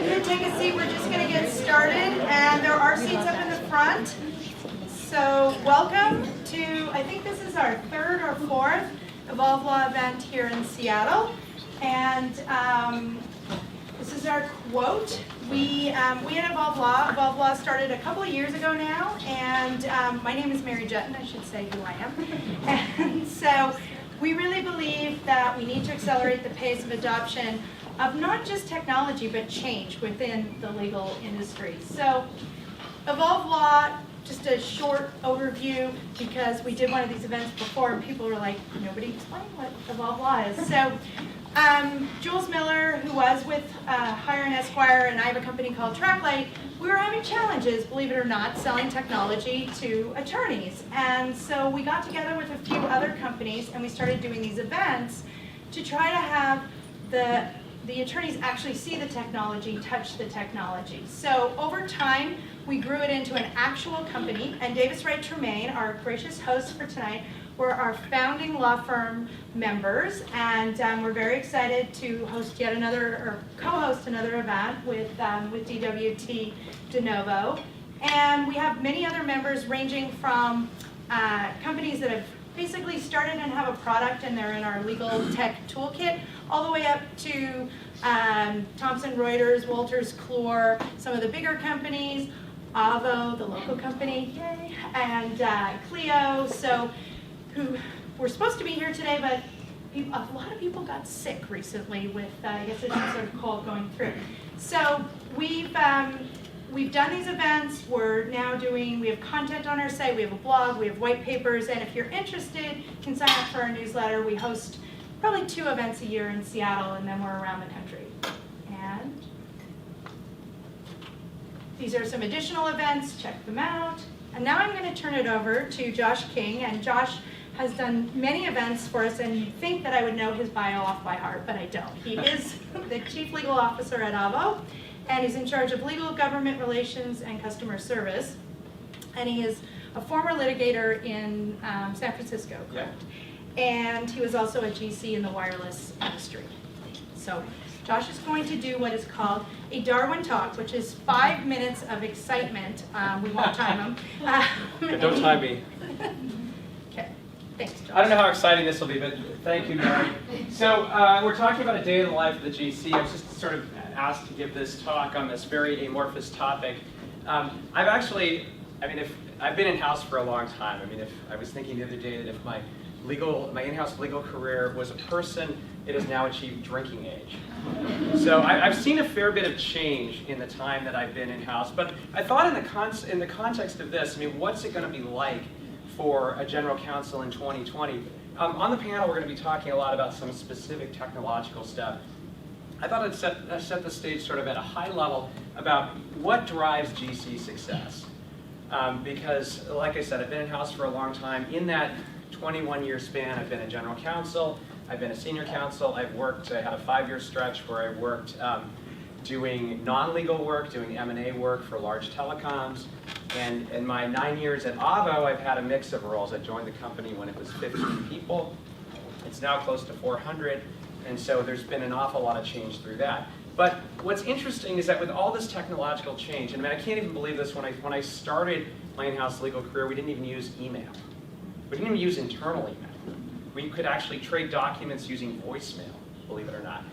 you to take a seat. We're just going to get started, and there are seats up in the front. So welcome to, I think this is our third or fourth Evolve Law event here in Seattle. And this is our quote. We at Evolve Law started a couple of years ago now, and my name is Mary Jetton, I should say who I am. And so we really believe that we need to accelerate the pace of adoption of not just technology, but change within the legal industry. So Evolve Law, just a short overview, because we did one of these events before and people were like, nobody explained what Evolve Law is. So Jules Miller, who was with Hire and Esquire, and I have a company called Tracklight, we were having challenges, believe it or not, selling technology to attorneys. And so we got together with a few other companies and we started doing these events to try to have the attorneys actually see the technology, touch the technology. So over time, we grew it into an actual company, and Davis Wright Tremaine, our gracious host for tonight, were our founding law firm members, and we're very excited to host yet another, or co-host another event with DWT De Novo. And we have many other members ranging from companies that have basically started and have a product and they're in our legal tech toolkit, all the way up to Thomson Reuters, Wolters Kluwer, some of the bigger companies, Avo, the local company, yay, and Clio, so who were supposed to be here today, but a lot of people got sick recently with, I guess it's some sort of cold going through. So we've done these events. We have content on our site, we have a blog, we have white papers, and if you're interested, you can sign up for our newsletter. We host probably 2 events a year in Seattle, and then we're around the country. And these are some additional events, check them out. And now I'm going to turn it over to Josh King, and Josh has done many events for us, and you'd think that I would know his bio off by heart, but I don't. He is the Chief Legal Officer at Avo, and he's in charge of legal, government relations, and customer service. And he is a former litigator in San Francisco, correct? Yeah. And he was also a GC in the wireless industry. So Josh is going to do what is called a Darwin Talk, which is 5 minutes of excitement. We won't time him. Don't time me. Okay, thanks, Josh. I don't know how exciting this will be, but thank you, Mary. So we're talking about a day in the life of the GC. I was just sort of asked to give this talk on this very amorphous topic. I've been in-house for a long time. I mean, if I was thinking the other day that if my in-house legal career was a person, it has now achieved drinking age. So I've seen a fair bit of change in the time that I've been in-house, but I thought in the context of this, I mean, what's it going to be like for a general counsel in 2020? On the panel, we're going to be talking a lot about some specific technological stuff. I thought I'd set the stage sort of at a high level about what drives GC success. Because, like I said, I've been in-house for a long time. In that 21-year span, I've been a general counsel, I've been a senior counsel, I had a 5-year stretch where I worked doing non-legal work, doing M&A work for large telecoms. And in my 9 years at Avo, I've had a mix of roles. I joined the company when it was 15 people. It's now close to 400. And so there's been an awful lot of change through that. But what's interesting is that with all this technological change, and I can't even believe this, when I started my in-house legal career, we didn't even use email. We didn't even use internal email. We could actually trade documents using voicemail, believe it or not.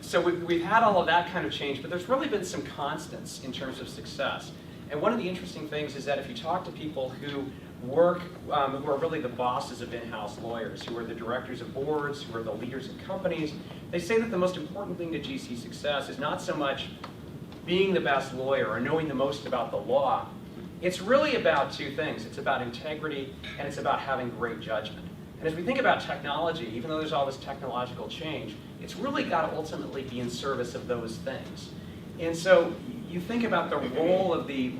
So we've had all of that kind of change, but there's really been some constants in terms of success. And one of the interesting things is that if you talk to people who work, who are really the bosses of in-house lawyers, who are the directors of boards, who are the leaders of companies, they say that the most important thing to GC success is not so much being the best lawyer or knowing the most about the law. It's really about 2 things. It's about integrity and it's about having great judgment. And as we think about technology, even though there's all this technological change, it's really got to ultimately be in service of those things. And so you think about the role of the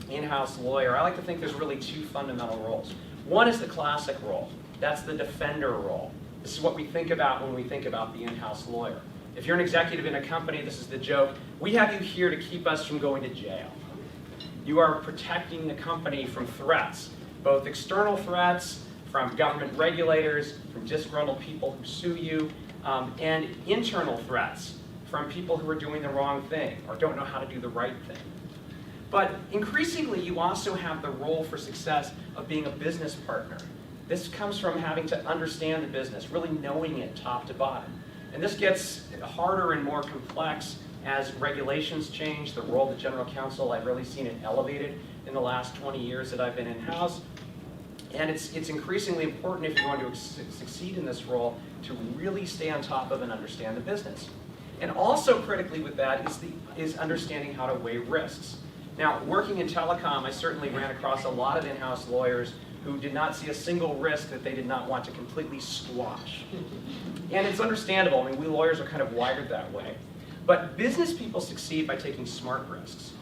in-house lawyer. I like to think there's really 2 fundamental roles. One is the classic role. That's the defender role. This is what we think about when we think about the in-house lawyer. If you're an executive in a company, this is the joke. We have you here to keep us from going to jail. You are protecting the company from threats, both external threats from government regulators, from disgruntled people who sue you, and internal threats from people who are doing the wrong thing or don't know how to do the right thing. But increasingly, you also have the role for success of being a business partner. This comes from having to understand the business, really knowing it top to bottom. And this gets harder and more complex as regulations change. The role of the general counsel, I've really seen it elevated in the last 20 years that I've been in-house. And it's increasingly important if you're going to succeed in this role to really stay on top of and understand the business. And also critically with that is understanding how to weigh risks. Now, working in telecom, I certainly ran across a lot of in-house lawyers who did not see a single risk that they did not want to completely squash. And it's understandable. I mean, we lawyers are kind of wired that way. But business people succeed by taking smart risks.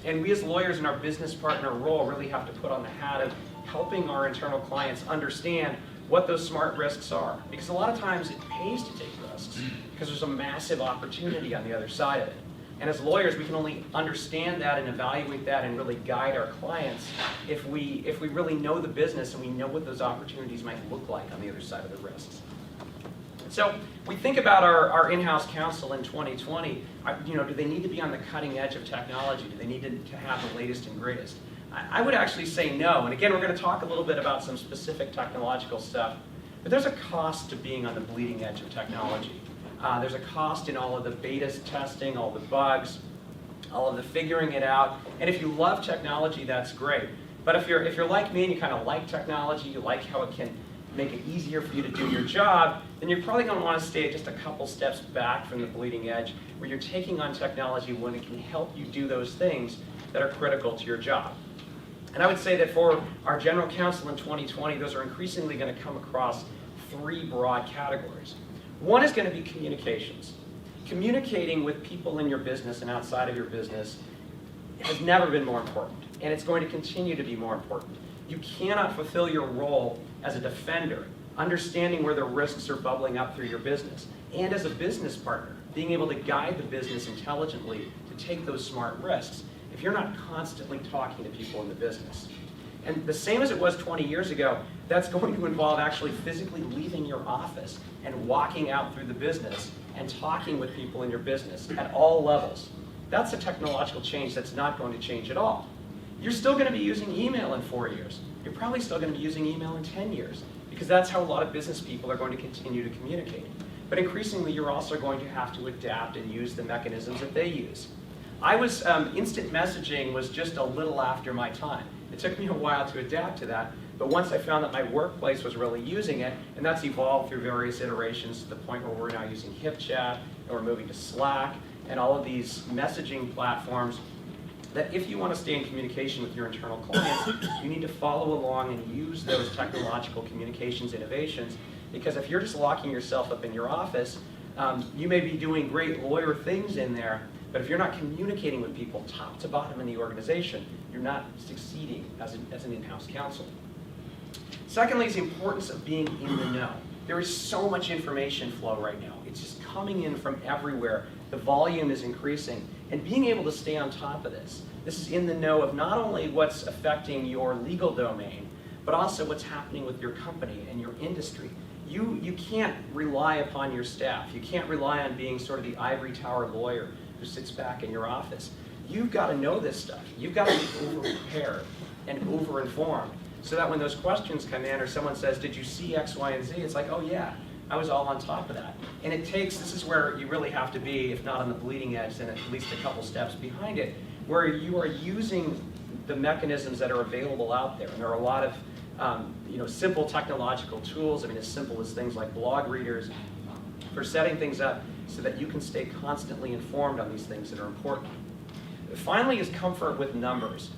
And we as lawyers in our business partner role really have to put on the hat of helping our internal clients understand what those smart risks are. Because a lot of times it pays to take risks because there's a massive opportunity on the other side of it. And as lawyers, we can only understand that and evaluate that and really guide our clients if we really know the business and we know what those opportunities might look like on the other side of the risks. So we think about our in-house counsel in 2020. Do they need to be on the cutting edge of technology? Do they need to have the latest and greatest? I would actually say no. And again, we're going to talk a little bit about some specific technological stuff. But there's a cost to being on the bleeding edge of technology. There's a cost in all of the beta testing, all the bugs, all of the figuring it out. And if you love technology, that's great. But if you're like me and you kind of like technology, you like how it can make it easier for you to do your job, then you're probably going to want to stay just a couple steps back from the bleeding edge where you're taking on technology when it can help you do those things that are critical to your job. And I would say that for our general counsel in 2020, those are increasingly going to come across three broad categories. One is going to be communications. Communicating with people in your business and outside of your business has never been more important, and it's going to continue to be more important. You cannot fulfill your role as a defender, understanding where the risks are bubbling up through your business, and as a business partner, being able to guide the business intelligently to take those smart risks if you're not constantly talking to people in the business. And the same as it was 20 years ago, that's going to involve actually physically leaving your office and walking out through the business and talking with people in your business at all levels. That's a technological change that's not going to change at all. You're still going to be using email in 4 years. You're probably still going to be using email in 10 years because that's how a lot of business people are going to continue to communicate. But increasingly, you're also going to have to adapt and use the mechanisms that they use. Instant messaging was just a little after my time. It took me a while to adapt to that, but once I found that my workplace was really using it, and that's evolved through various iterations to the point where we're now using HipChat, and we're moving to Slack, and all of these messaging platforms, that if you want to stay in communication with your internal clients, you need to follow along and use those technological communications innovations, because if you're just locking yourself up in your office, you may be doing great lawyer things in there, but if you're not communicating with people top to bottom in the organization, you're not succeeding as an in-house counsel. Secondly is the importance of being in the know. There is so much information flow right now. It's just coming in from everywhere. The volume is increasing. And being able to stay on top of this is in the know of not only what's affecting your legal domain, but also what's happening with your company and your industry. You can't rely upon your staff. You can't rely on being sort of the ivory tower lawyer who sits back in your office. You've got to know this stuff. You've got to be over-prepared and over-informed so that when those questions come in or someone says, did you see X, Y, and Z? It's like, oh yeah, I was all on top of that. And this is where you really have to be, if not on the bleeding edge, then at least a couple steps behind it, where you are using the mechanisms that are available out there. And there are a lot of simple technological tools, as simple as things like blog readers, for setting things up so that you can stay constantly informed on these things that are important. Finally is comfort with numbers.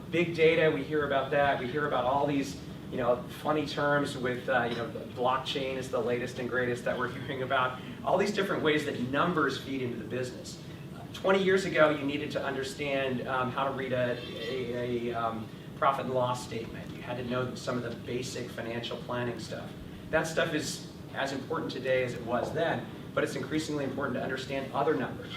Big data, we hear about that. We hear about all these funny terms with blockchain is the latest and greatest that we're hearing about. All these different ways that numbers feed into the business. 20 years ago, you needed to understand how to read a profit and loss statement. You had to know some of the basic financial planning stuff. That stuff is as important today as it was then, but it's increasingly important to understand other numbers.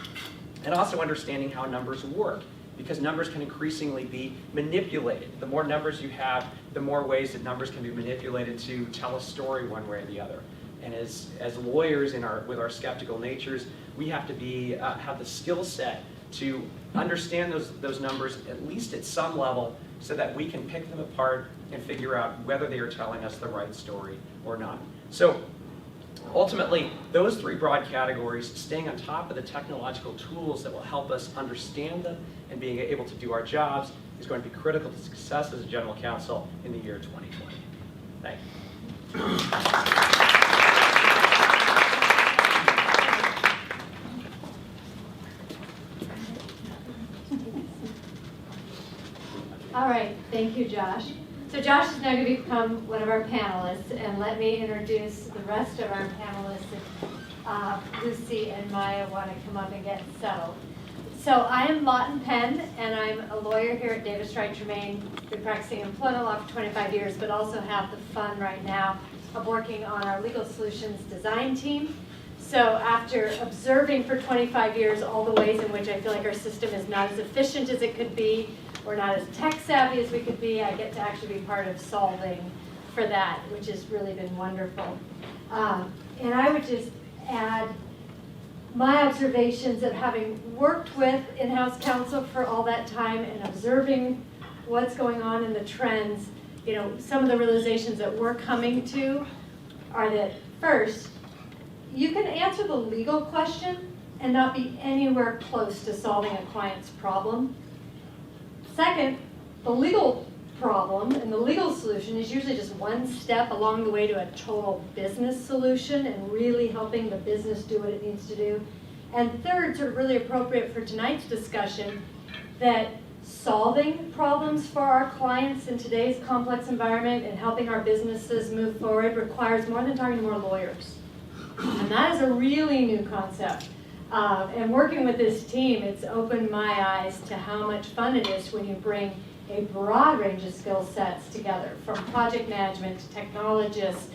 And also understanding how numbers work, because numbers can increasingly be manipulated. The more numbers you have, the more ways that numbers can be manipulated to tell a story one way or the other. And as lawyers with our skeptical natures, we have to have the skill set to understand those numbers, at least at some level, so that we can pick them apart and figure out whether they are telling us the right story or not. So ultimately, those three broad categories, staying on top of the technological tools that will help us understand them and being able to do our jobs, is going to be critical to success as a general counsel in the year 2020. Thank you. All right, thank you, Josh. So Josh is now going to become one of our panelists, and let me introduce the rest of our panelists. Lucy and Maya want to come up and get settled. So I am Lawton Penn, and I'm a lawyer here at Davis Wright Tremaine. Been practicing employment law for 25 years, but also have the fun right now of working on our legal solutions design team. So after observing for 25 years all the ways in which I feel like our system is not as efficient as it could be, or not as tech savvy as we could be, I get to actually be part of solving for that, which has really been wonderful. And I would just add my observations of having worked with in-house counsel for all that time and observing what's going on in the trends. You know, some of the realizations that we're coming to are that first, you can answer the legal question and not be anywhere close to solving a client's problem. Second, the legal problem and the legal solution is usually just one step along the way to a total business solution and really helping the business do what it needs to do. And third, sort of really appropriate for tonight's discussion, that solving problems for our clients in today's complex environment and helping our businesses move forward requires more than talking to more lawyers. And that is a really new concept. And working with this team, it's opened my eyes to how much fun it is when you bring a broad range of skill sets together, from project management to technologists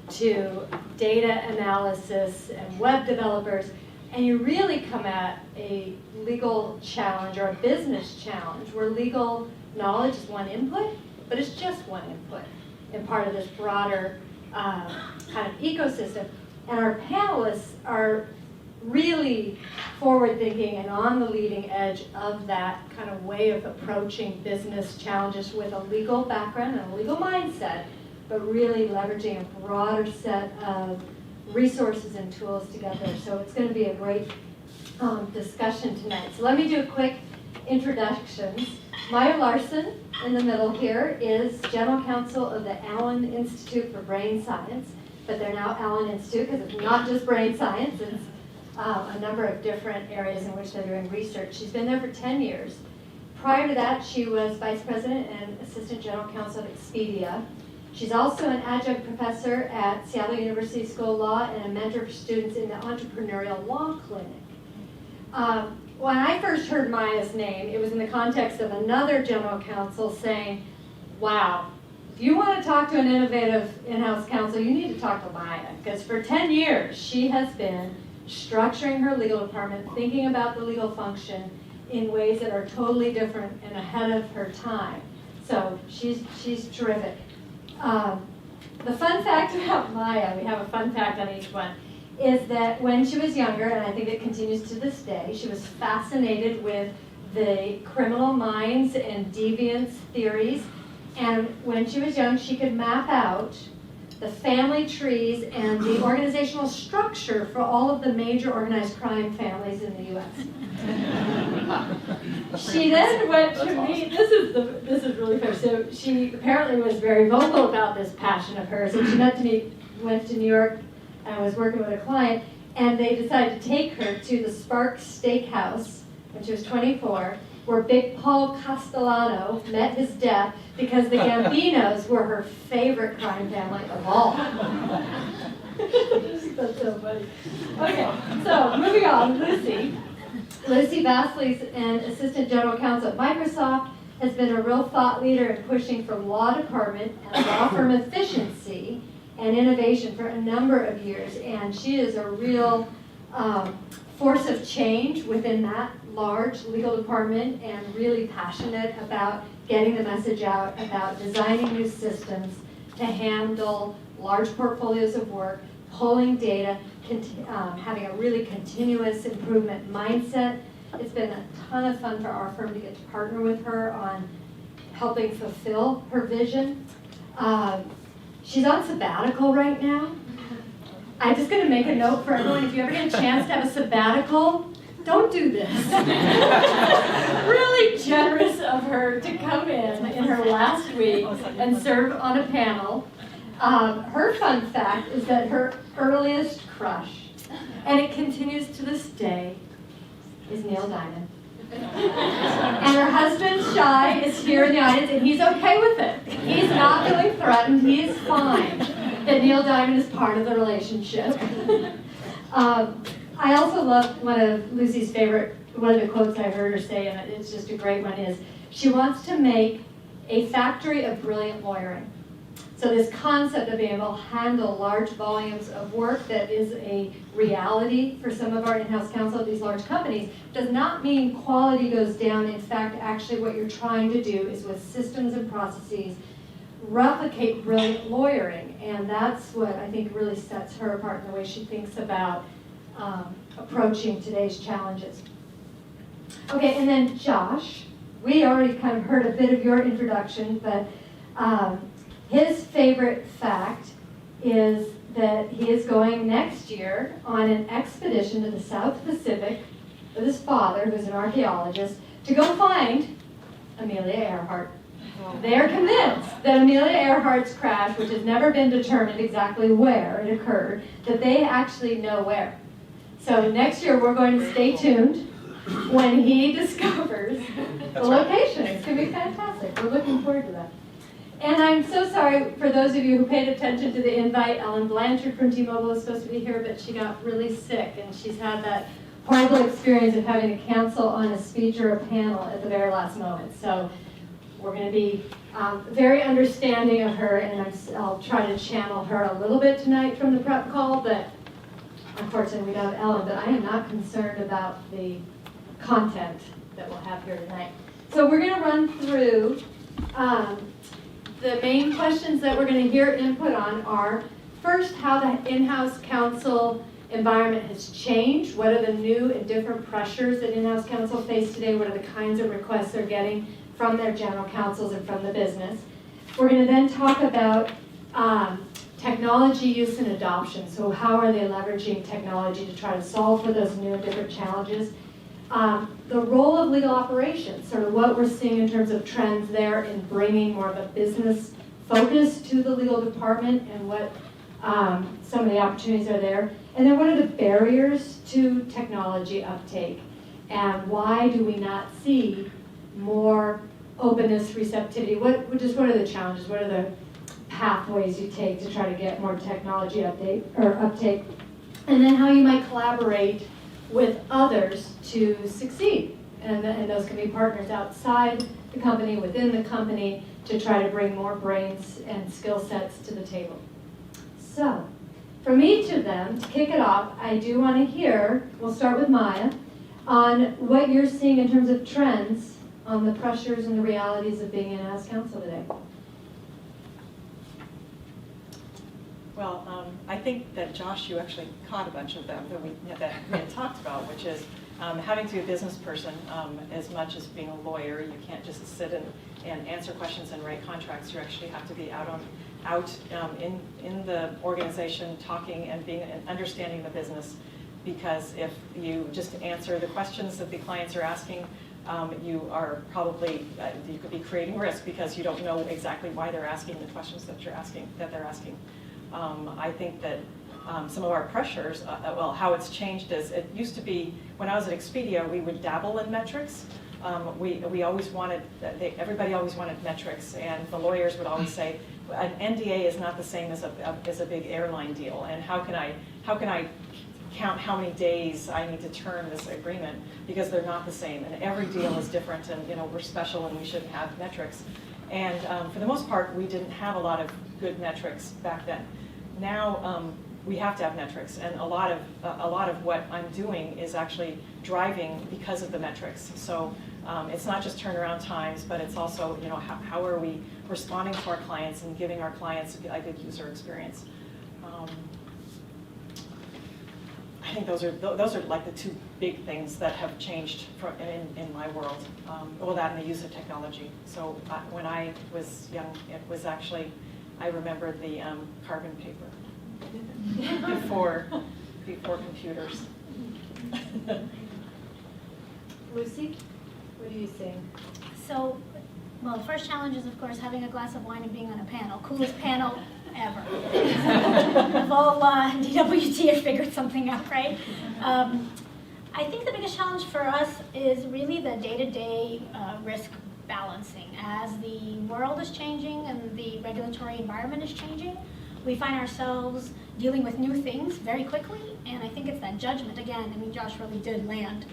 to data analysis and web developers, and you really come at a legal challenge or a business challenge where legal knowledge is one input, but it's just one input and part of this broader kind of ecosystem. And our panelists are really forward-thinking and on the leading edge of that kind of way of approaching business challenges with a legal background and a legal mindset, but really leveraging a broader set of resources and tools together. So it's going to be a great discussion tonight. So let me do a quick introductions. Maya Larson, in the middle here, is General Counsel of the Allen Institute for Brain Science, but they're now Allen Institute because it's not just brain science, it's a number of different areas in which they're doing research. She's been there for 10 years. Prior to that, she was Vice President and Assistant General Counsel at Expedia. She's also an adjunct professor at Seattle University School of Law and a mentor for students in the Entrepreneurial Law Clinic. When I first heard Maya's name, it was in the context of another general counsel saying, wow, if you want to talk to an innovative in-house counsel, you need to talk to Maya, because for 10 years she has been structuring her legal department, thinking about the legal function in ways that are totally different and ahead of her time. So she's terrific. The fun fact about Maya, we have a fun fact on each one, is that when she was younger, and I think it continues to this day, she was fascinated with the criminal minds and deviance theories. And when she was young, she could map out the family trees and the organizational structure for all of the major organized crime families in the U.S. She then went to meet, this is really fair, so she apparently was very vocal about this passion of hers, and she went to New York and was working with a client, and they decided to take her to the Sparks Steakhouse when she was 24, where Big Paul Castellano met his death because the Gambinos were her favorite crime family of all. That's so funny. Okay, so moving on, Lucy. Lucy Vassley's an Assistant General Counsel at Microsoft, has been a real thought leader in pushing for law department and law firm efficiency and innovation for a number of years, and she is a real force of change within that large legal department and really passionate about getting the message out about designing new systems to handle large portfolios of work, pulling data, having a really continuous improvement mindset. It's been a ton of fun for our firm to get to partner with her on helping fulfill her vision. She's on sabbatical right now. I'm just going to make a note for everyone. If you ever get a chance to have a sabbatical, don't do this. Really generous of her to come in her last week and serve on a panel. Her fun fact is that her earliest crush, and it continues to this day, is Neil Diamond. And her husband, Shai, is here in the audience, and he's okay with it. He's not feeling threatened. He's fine that Neil Diamond is part of the relationship. I also love one of Lucy's favorite, one of the quotes I heard her say, and it's just a great one, is she wants to make a factory of brilliant lawyering. So this concept of being able to handle large volumes of work that is a reality for some of our in-house counsel at these large companies does not mean quality goes down. In fact, actually what you're trying to do is with systems and processes replicate brilliant lawyering. And that's what I think really sets her apart in the way she thinks about approaching today's challenges. Okay, and then Josh, we already kind of heard a bit of your introduction, but his favorite fact is that he is going next year on an expedition to the South Pacific with his father, who's an archaeologist, to go find Amelia Earhart. They're convinced that Amelia Earhart's crash, which has never been determined exactly where it occurred, that they actually know where. So next year we're going to stay tuned when he discovers the location. It's going to be fantastic. We're looking forward to that. And I'm so sorry for those of you who paid attention to the invite. Ellen Blanchard from T-Mobile is supposed to be here, but she got really sick, and she's had that horrible experience of having to cancel on a speech or a panel at the very last moment. So we're going to be very understanding of her, and I'll try to channel her a little bit tonight from the prep call, but unfortunately we don't have Ellen, but I am not concerned about the content that we'll have here tonight. So we're going to run through the main questions that we're going to hear input on are, first, how the in-house counsel environment has changed. What are the new and different pressures that in-house counsel face today? What are the kinds of requests they're getting from their general counsels and from the business? We're going to then talk about technology use and adoption. So how are they leveraging technology to try to solve for those new and different challenges? The role of legal operations, sort of what we're seeing in terms of trends there in bringing more of a business focus to the legal department and what some of the opportunities are there. And then what are the barriers to technology uptake? And why do we not see more openness, receptivity? What are the challenges? What are the pathways you take to try to get more technology uptake? And then how you might collaborate with others to succeed. And those can be partners outside the company, within the company, to try to bring more brains and skill sets to the table. So, from each of them, to kick it off, I do want to hear, we'll start with Maya, on what you're seeing in terms of trends on the pressures and the realities of being in-house counsel today. Well, I think that, Josh, you actually caught a bunch of them that we had talked about, which is having to be a business person as much as being a lawyer. You can't just sit and answer questions and write contracts. You actually have to be out in the organization talking and understanding the business, because if you just answer the questions that the clients are asking, you are probably, you could be creating risk because you don't know exactly why they're asking the questions that they're asking. I think that some of our pressures, well, how it's changed is, it used to be, when I was at Expedia, we would dabble in metrics. We always wanted, everybody always wanted metrics, and the lawyers would always say, an NDA is not the same as a big airline deal, and how can I count how many days I need to turn this agreement, because they're not the same, and every deal is different, and we're special and we shouldn't have metrics. And for the most part, we didn't have a lot of good metrics back then. Now we have to have metrics, and a lot of what I'm doing is actually driving because of the metrics. So it's not just turnaround times, but it's also how are we responding to our clients and giving our clients a good user experience. think those are like the two big things that have changed in my world. Well, that and the use of technology. So when I was young, it was actually, I remember the carbon paper before computers. Lucy, what do you think? So, well, the first challenge is, of course, having a glass of wine and being on a panel. Coolest panel ever. Of all DWT have figured something out, right? I think the biggest challenge for us is really the day-to-day risk balancing. As the world is changing and the regulatory environment is changing, we find ourselves dealing with new things very quickly, and I think it's that judgment. Again, I mean, Josh really did land.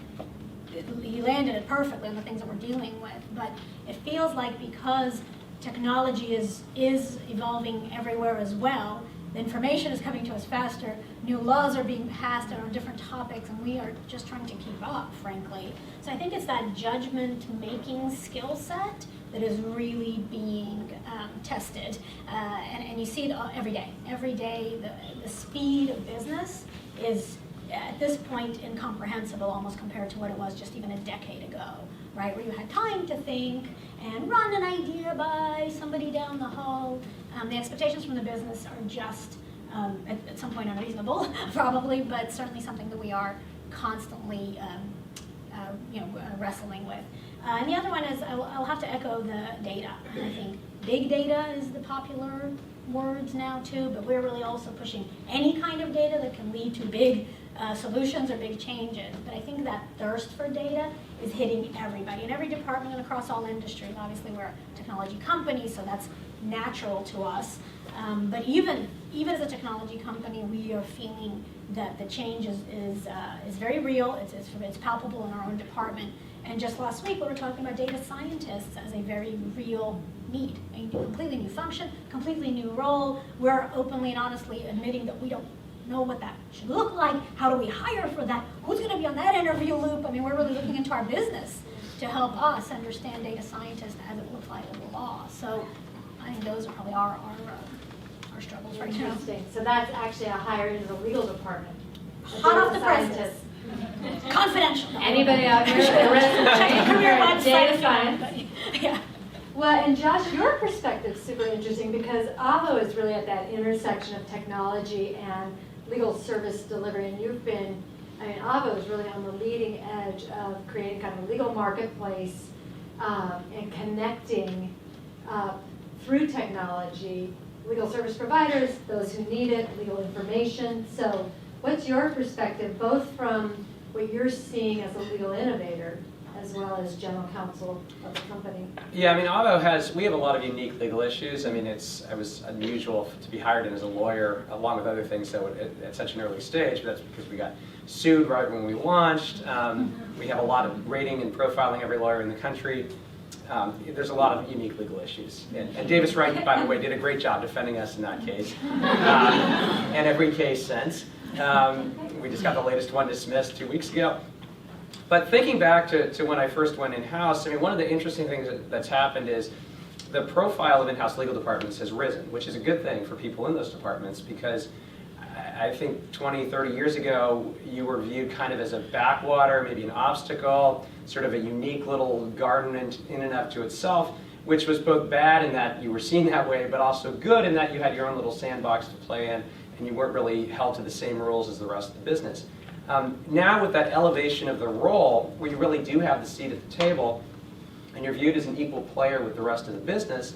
He landed it perfectly on the things that we're dealing with, but it feels like because technology is evolving everywhere as well, the information is coming to us faster, new laws are being passed on different topics, and we are just trying to keep up, frankly. So I think it's that judgment-making skill set that is really being tested, and you see it every day. Every day, the speed of business is at this point incomprehensible almost compared to what it was just even a decade ago, right? Where you had time to think and run an idea by somebody down the hall. The expectations from the business are just at some point unreasonable, probably, but certainly something that we are constantly wrestling with. And the other one is, I'll have to echo the data. I think big data is the popular words now too, but we're really also pushing any kind of data that can lead to big solutions or big changes. But I think that thirst for data is hitting everybody in every department and across all industries. Obviously, we're a technology company, so that's natural to us. But even as a technology company, we are feeling that the change is very real. It's palpable in our own department. And just last week, we were talking about data scientists as a very real need. A completely new function, completely new role. We're openly and honestly admitting that we don't know what that should look like. How do we hire for that? Who's going to be on that interview loop? I mean, we're really looking into our business to help us understand data scientists as it looks like in the law. So I think those are probably our struggles right now. Interesting. So that's actually a hire into the legal department. Hot off the presses. Confidential. Anybody out here? Check the career website. Data science. Yeah. Well, and Josh, your perspective is super interesting because AVO is really at that intersection of technology and legal service delivery, and you've been, I mean, AVO is really on the leading edge of creating kind of a legal marketplace and connecting through technology legal service providers, those who need it, legal information. So what's your perspective, both from what you're seeing as a legal innovator as well as general counsel of the company? Yeah, I mean, we have a lot of unique legal issues. I mean, it was unusual to be hired in as a lawyer, along with other things at such an early stage, but that's because we got sued right when we launched. We have a lot of rating and profiling every lawyer in the country. There's a lot of unique legal issues. And Davis Wright, by the way, did a great job defending us in that case, and every case since. We just got the latest one dismissed 2 weeks ago. But thinking back to when I first went in-house, I mean, one of the interesting things that's happened is the profile of in-house legal departments has risen, which is a good thing for people in those departments because I think 20, 30 years ago, you were viewed kind of as a backwater, maybe an obstacle, sort of a unique little garden in and of to itself, which was both bad in that you were seen that way, but also good in that you had your own little sandbox to play in, and you weren't really held to the same rules as the rest of the business. Now with that elevation of the role, where you really do have the seat at the table, and you're viewed as an equal player with the rest of the business,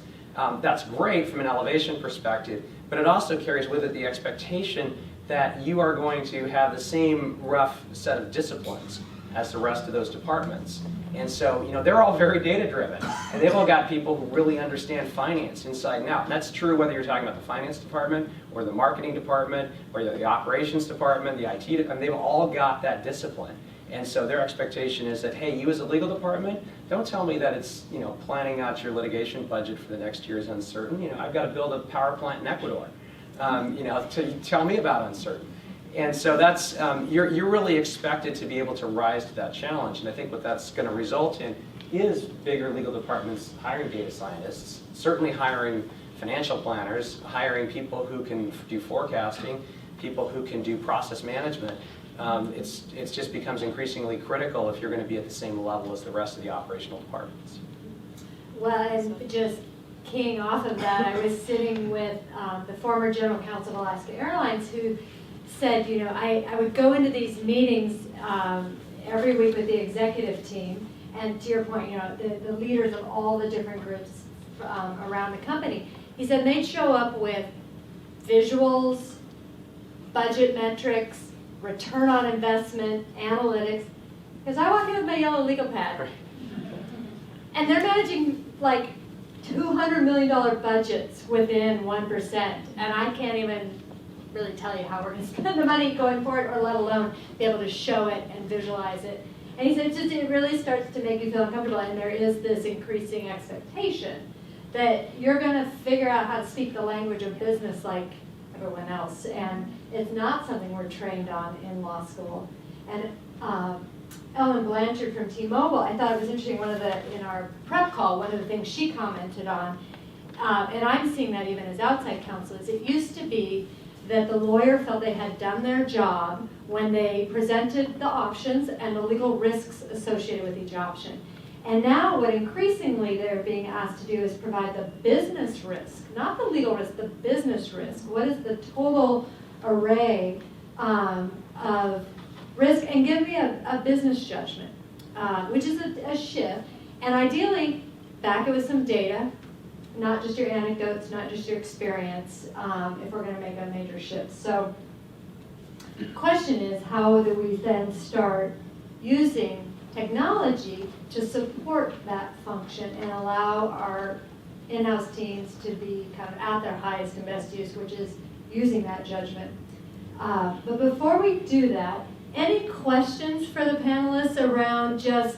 that's great from an elevation perspective, but it also carries with it the expectation that you are going to have the same rough set of disciplines as the rest of those departments. And so, you know, they're all very data-driven, and they've all got people who really understand finance inside and out. And that's true whether you're talking about the finance department, or the marketing department, or the operations department, the IT department. They've all got that discipline. And so their expectation is that, hey, you as a legal department, don't tell me that it's, you know, planning out your litigation budget for the next year is uncertain. You know, I've got to build a power plant in Ecuador. You know, to tell me about uncertain. And so that's, you're really expected to be able to rise to that challenge. And I think what that's going to result in is bigger legal departments hiring data scientists, certainly hiring financial planners, hiring people who can do forecasting, people who can do process management. It just becomes increasingly critical if you're going to be at the same level as the rest of the operational departments. Well, and just keying off of that, I was sitting with the former general counsel of Alaska Airlines who said, you know, I would go into these meetings every week with the executive team, and to your point, you know, the leaders of all the different groups around the company. He said they'd show up with visuals, budget metrics, return on investment, analytics, because I walk in with my yellow legal pad. And they're managing like $200 million budgets within 1%, and I can't even really tell you how we're going to spend the money going forward, or let alone be able to show it and visualize it. And he said it really starts to make you feel uncomfortable, and there is this increasing expectation that you're going to figure out how to speak the language of business like everyone else, and it's not something we're trained on in law school. And Ellen Blanchard from T-Mobile, I thought it was interesting, in our prep call, one of the things she commented on, and I'm seeing that even as outside counsel, is it used to be that the lawyer felt they had done their job when they presented the options and the legal risks associated with each option. And now what increasingly they're being asked to do is provide the business risk, not the legal risk, the business risk. What is the total array of risk, and give me a business judgment, which is a shift. And ideally, back it with some data, not just your anecdotes, not just your experience, if we're going to make a major shift. So the question is, how do we then start using technology to support that function and allow our in-house teams to be kind of at their highest and best use, which is using that judgment. But before we do that, any questions for the panelists around just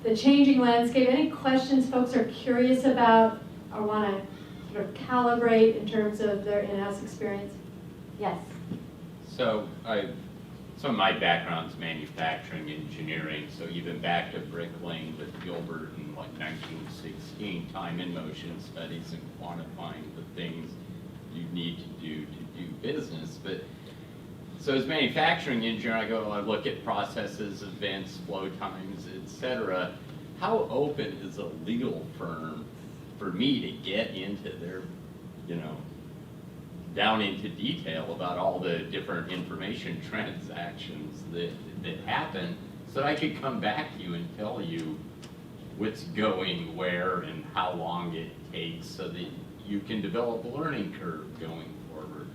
the changing landscape? Any questions folks are curious about or want to sort of calibrate in terms of their in-house experience? Yes. So some of my background's manufacturing engineering, so even back to Brick Lane with Gilbert in like 1916, time and motion studies and quantifying the things you need to do business. But so as manufacturing engineer, I look at processes, events, flow times, etc. How open is a legal firm for me to get into their, down into detail about all the different information transactions that happen, so that I could come back to you and tell you what's going where and how long it takes, so that you can develop a learning curve going forward.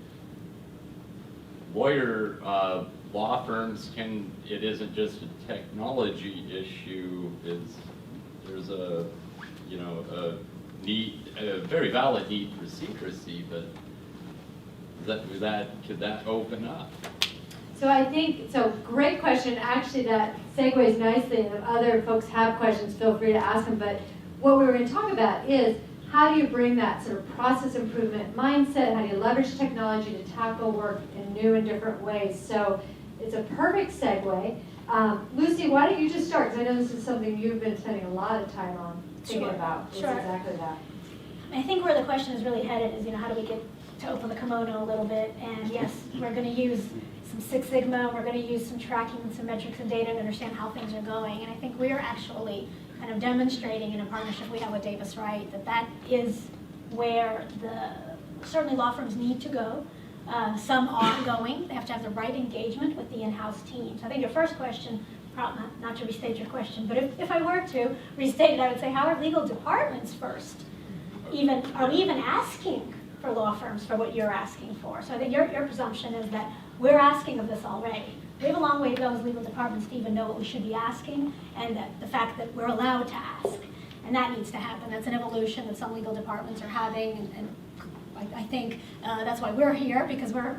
Law firms it isn't just a technology issue, there's a very valid need for secrecy, but could that open up? So great question. Actually, that segues nicely, and if other folks have questions, feel free to ask them. But what we were going to talk about is, how do you bring that sort of process improvement mindset? How do you leverage technology to tackle work in new and different ways? So it's a perfect segue. Lucy, why don't you just start? Because I know this is something you've been spending a lot of time on thinking about. It's exactly that. I think where the question is really headed is, how do we get to open the kimono a little bit? And yes, we're going to use some Six Sigma, we're going to use some tracking and some metrics and data to understand how things are going. And I think we're actually kind of demonstrating in a partnership we have with Davis Wright that is where certainly law firms need to go. Some are going. They have to have the right engagement with the in-house teams. I think your first question, not to restate your question, but if I were to restate it, I would say, how are legal departments first? Are we even asking for law firms for what you're asking for? So I think your presumption is that we're asking of this already. We have a long way to go as legal departments to even know what we should be asking, and that the fact that we're allowed to ask. And that needs to happen. That's an evolution that some legal departments are having, and I think that's why we're here, because we're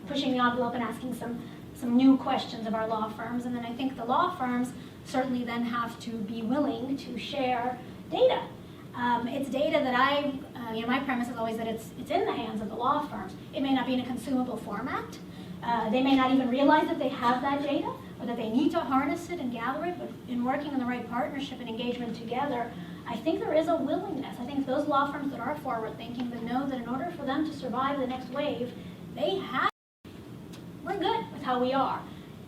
pushing the envelope and asking some new questions of our law firms. And then I think the law firms certainly then have to be willing to share data. It's data that my premise is always that it's in the hands of the law firms. It may not be in a consumable format. They may not even realize that they have that data or that they need to harness it and gather it, but in working in the right partnership and engagement together, I think there is a willingness. I think those law firms that are forward-thinking, that know that in order for them to survive the next wave, we're good with how we are.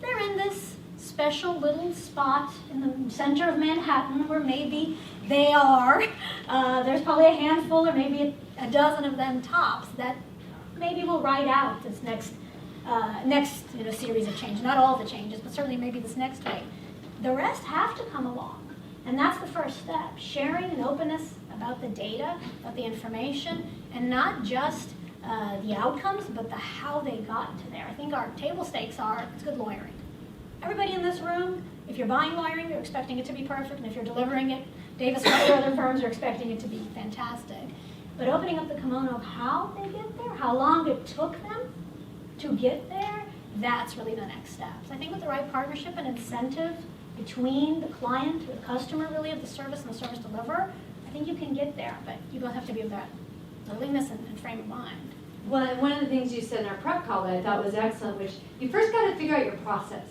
they're in this special little spot in the center of Manhattan where maybe they are. There's probably a handful or maybe a dozen of them tops that maybe will ride out this next series of changes. Not all the changes, but certainly maybe this next wave. The rest have to come along. And that's the first step, sharing and openness about the data, about the information, and not just the outcomes, but the how they got to there. I think our table stakes are, it's good lawyering. Everybody in this room, if you're buying lawyering, you're expecting it to be perfect, and if you're delivering it, Davis or other firms are expecting it to be fantastic. But opening up the kimono of how they get there, how long it took them to get there, that's really the next steps. I think with the right partnership and incentive between the client, the customer really of the service and the service deliverer, I think you can get there, but you both have to be of that willingness and frame of mind. Well, one of the things you said in our prep call that I thought was excellent, which you first got to figure out your process.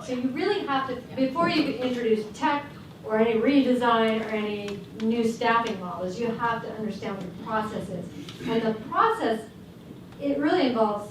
So you really have to, before you introduce tech or any redesign or any new staffing models, you have to understand what your process is. And the process, it really involves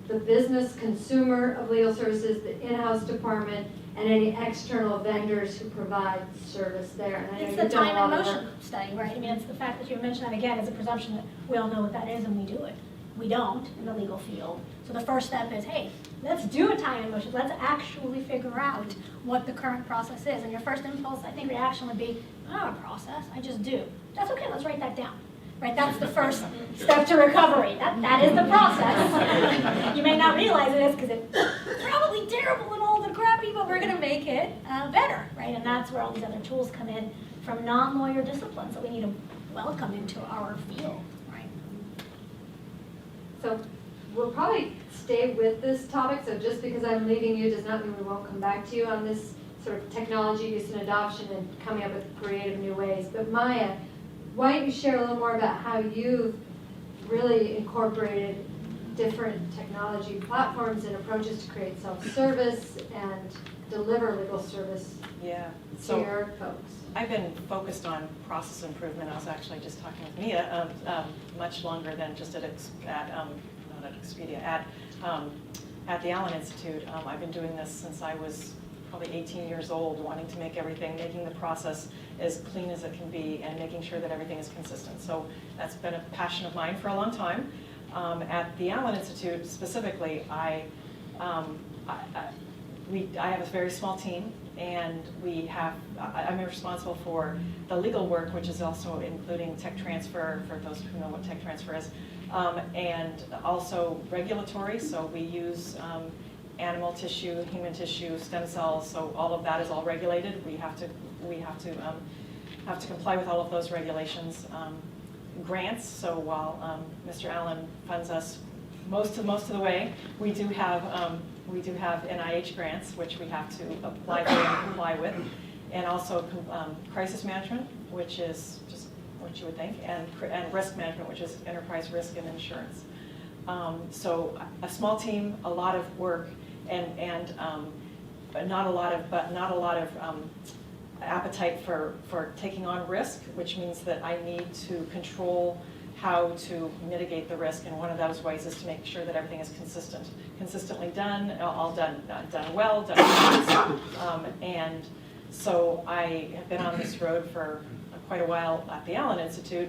the business consumer of legal services, the in-house department, and any external vendors who provide service there. And I know It's you've the done a time lot and of motion work. study, right? I mean, it's the fact that you mentioned that again is a presumption that we all know what that is and we do it. We don't in the legal field. So the first step is, hey, let's do a time and motion. Let's actually figure out what the current process is. And your first impulse, I think, reaction would be, I don't have a process, I just do. That's okay, let's write that down. Right, that's the first step to recovery. That is the process. You may not realize it is because it's probably terrible and old and crappy, but we're going to make it better, right? And that's where all these other tools come in from non-lawyer disciplines that we need to welcome into our field, right? So we'll probably stay with this topic, so just because I'm leaving you does not mean we won't come back to you on this sort of technology use and adoption and coming up with creative new ways. But Maya, why don't you share a little more about how you've really incorporated different technology platforms and approaches to create self-service and deliver legal service to your folks? I've been focused on process improvement. I was actually just talking with Mia much longer than just at not at Expedia, at the Allen Institute. I've been doing this since I was probably 18 years old, wanting to make the process as clean as it can be and making sure that everything is consistent. So that's been a passion of mine for a long time. At the Allen Institute specifically, I have a very small team, and I'm responsible for the legal work, which is also including tech transfer, for those who know what tech transfer is, and also regulatory. So we use animal tissue, human tissue, stem cells. So all of that is all regulated. We have to comply with all of those regulations. Grants. So while Mr. Allen funds us most of the way, we do have NIH grants, which we have to apply for and comply with, and also crisis management, which is just what you would think, and risk management, which is enterprise risk and insurance. So a small team, a lot of work, and not a lot of appetite for taking on risk, which means that I need to control how to mitigate the risk, and one of those ways is to make sure that everything is consistently done, all done well, done right. And so I have been on this road for quite a while at the Allen Institute.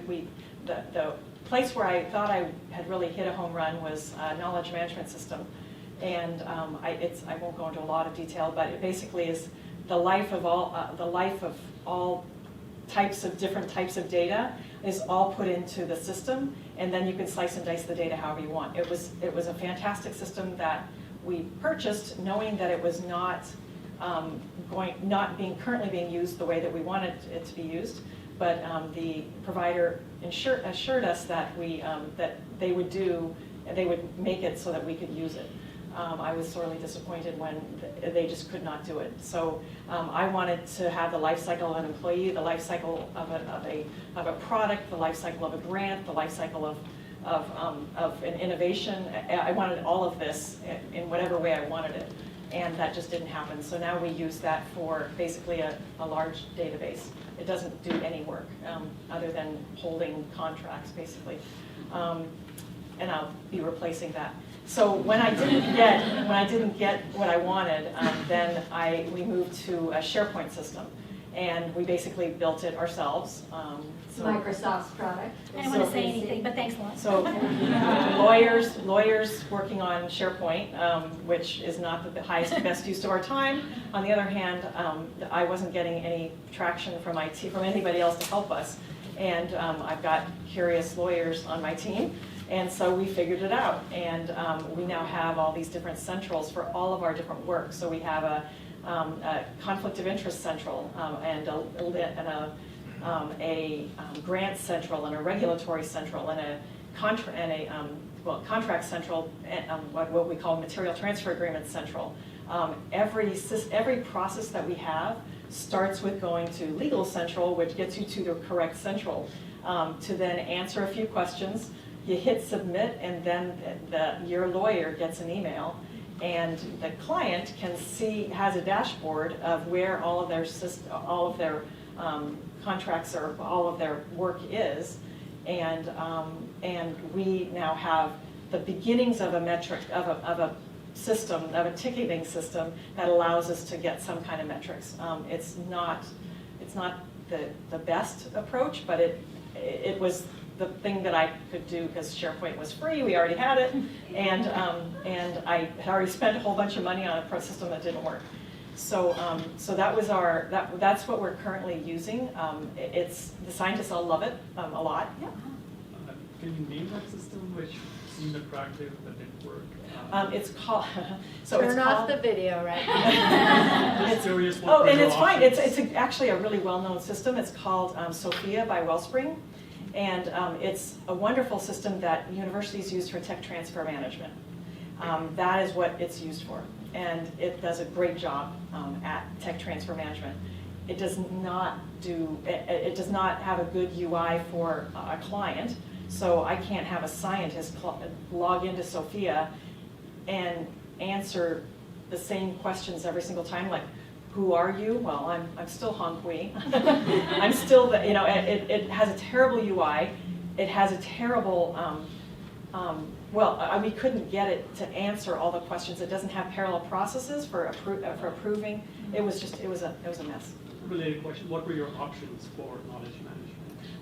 The place where I thought I had really hit a home run was a knowledge management system, and I won't go into a lot of detail, but it basically is the life of all different types of data is all put into the system, and then you can slice and dice the data however you want. It was a fantastic system that we purchased, knowing that it was not currently being used the way that we wanted it to be used. But the provider assured us that that they would make it so that we could use it. I was sorely disappointed when they just could not do it. So I wanted to have the life cycle of an employee, the life cycle of a product, the life cycle of a grant, the life cycle of an innovation. I wanted all of this in whatever way I wanted it, and that just didn't happen. So now we use that for basically a large database. It doesn't do any work other than holding contracts, basically. and I'll be replacing that. So when I didn't get what I wanted, then we moved to a SharePoint system, and we basically built it ourselves. It's Microsoft's product. I didn't want to say anything, but thanks a lot. So lawyers working on SharePoint, which is not the highest and best use of our time. On the other hand, I wasn't getting any traction from IT, from anybody else to help us. And I've got curious lawyers on my team. And so we figured it out. And we now have all these different centrals for all of our different work. So we have a conflict of interest central and a grant central and a regulatory central and a contract central and what we call material transfer agreement central. Every process that we have starts with going to legal central, which gets you to the correct central, to then answer a few questions. You hit submit, and then your lawyer gets an email, and the client has a dashboard of where all of their contracts or all of their work is, and we now have the beginnings of a metric of a system, of a ticketing system that allows us to get some kind of metrics. It's not the best approach, but it was the thing that I could do because SharePoint was free. We already had it, and I had already spent a whole bunch of money on a system that didn't work. So that was that's what we're currently using. The scientists all love it a lot. Yeah. Can you name that system which seemed attractive but didn't work? It's called. Turn off the video right now. Just curious what and your it's fine. options. It's actually a really well-known system. It's called Sophia by Wellspring, and it's a wonderful system that universities use for tech transfer management. That is what it's used for, and it does a great job at tech transfer management. It does not have a good UI for a client, so I can't have a scientist log into Sophia and answer the same questions every single time, like, who are you? Well, I'm still Hong Hui. I'm still, it has a terrible UI. It has a terrible, we couldn't get it to answer all the questions. It doesn't have parallel processes for approving. It was a mess. Related question, what were your options for knowledge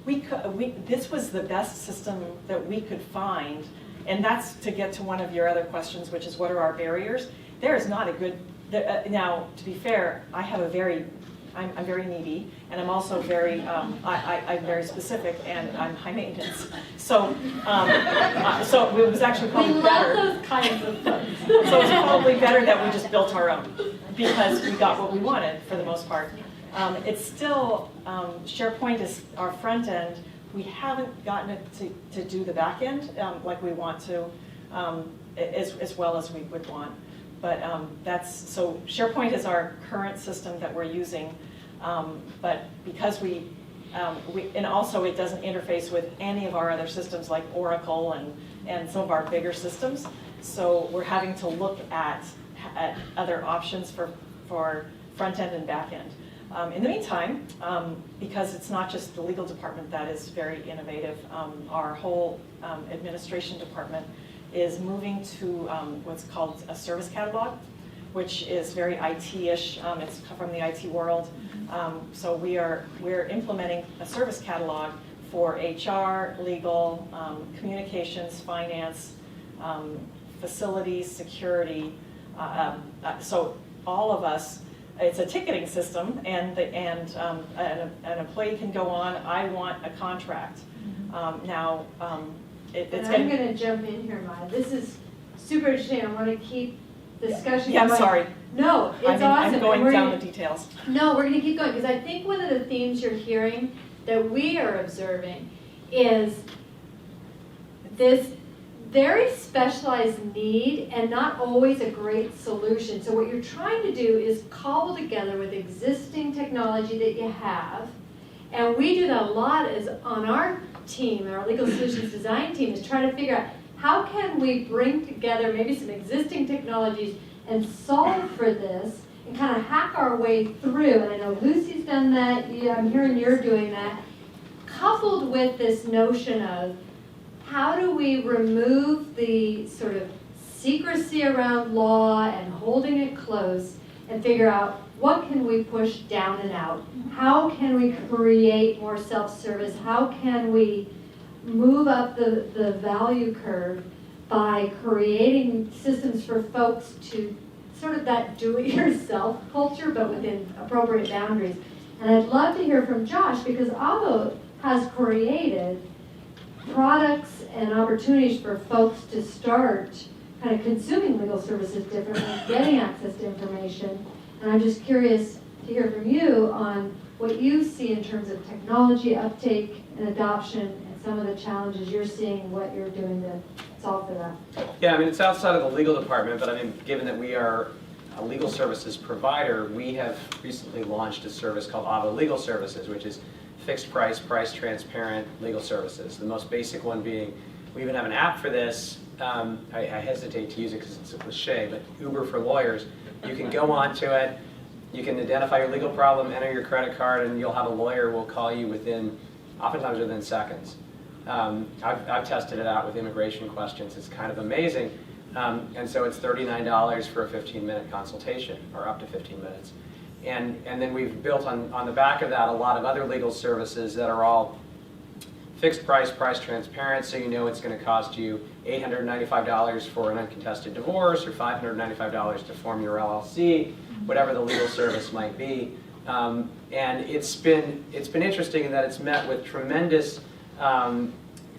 management? This was the best system that we could find, and that's to get to one of your other questions, which is what are our barriers? There is not a good, now to be fair, I'm very needy, and I'm also I'm very specific, and I'm high maintenance. So it was actually probably better. We love those kinds of folks. So it's probably better that we just built our own, because we got what we wanted for the most part. It's still, SharePoint is our front end. We haven't gotten it to do the back end like we want to, as well as we would want. But so SharePoint is our current system that we're using. But because and also it doesn't interface with any of our other systems like Oracle and some of our bigger systems. So we're having to look at other options for front end and back end. In the meantime, because it's not just the legal department that is very innovative, our whole administration department is moving to what's called a service catalog, which is very IT-ish. It's from the IT world. So we're implementing a service catalog for HR, legal, communications, finance, facilities, security. So all of us. It's a ticketing system, and an employee can go on, I want a contract. Now, I'm going to jump in here, Maya. This is super interesting. I want to keep the discussion going. I'm sorry. No, it's awesome. I'm going down the details. No, we're going to keep going, because I think one of the themes you're hearing that we are observing is this very specialized need and not always a great solution. So what you're trying to do is cobble together with existing technology that you have, and we do that a lot as on our team, our legal solutions design team, is trying to figure out how can we bring together maybe some existing technologies and solve for this and kind of hack our way through. And I know Lucy's done that, I'm hearing you're doing that, coupled with this notion of how do we remove the sort of secrecy around law and holding it close and figure out what can we push down and out? How can we create more self-service? How can we move up the value curve by creating systems for folks to sort of that do-it-yourself culture, but within appropriate boundaries? And I'd love to hear from Josh, because Avo has created products and opportunities for folks to start kind of consuming legal services differently, getting access to information. And I'm just curious to hear from you on what you see in terms of technology uptake and adoption and some of the challenges you're seeing, what you're doing to solve for that. Yeah, I mean, it's outside of the legal department, but I mean, given that we are a legal services provider, we have recently launched a service called Avo Legal Services, which is fixed price, price transparent legal services. The most basic one being, we even have an app for this. I hesitate to use it because it's a cliche, but Uber for lawyers. You can go onto it, you can identify your legal problem, enter your credit card, and you'll have a lawyer who will call you oftentimes within seconds. I've tested it out with immigration questions. It's kind of amazing. And so it's $39 for a 15-minute consultation, or up to 15 minutes. And then we've built on the back of that a lot of other legal services that are all fixed price, price transparent, so you know it's going to cost you $895 for an uncontested divorce, or $595 to form your LLC, whatever the legal service might be. And it's been interesting in that it's met with tremendous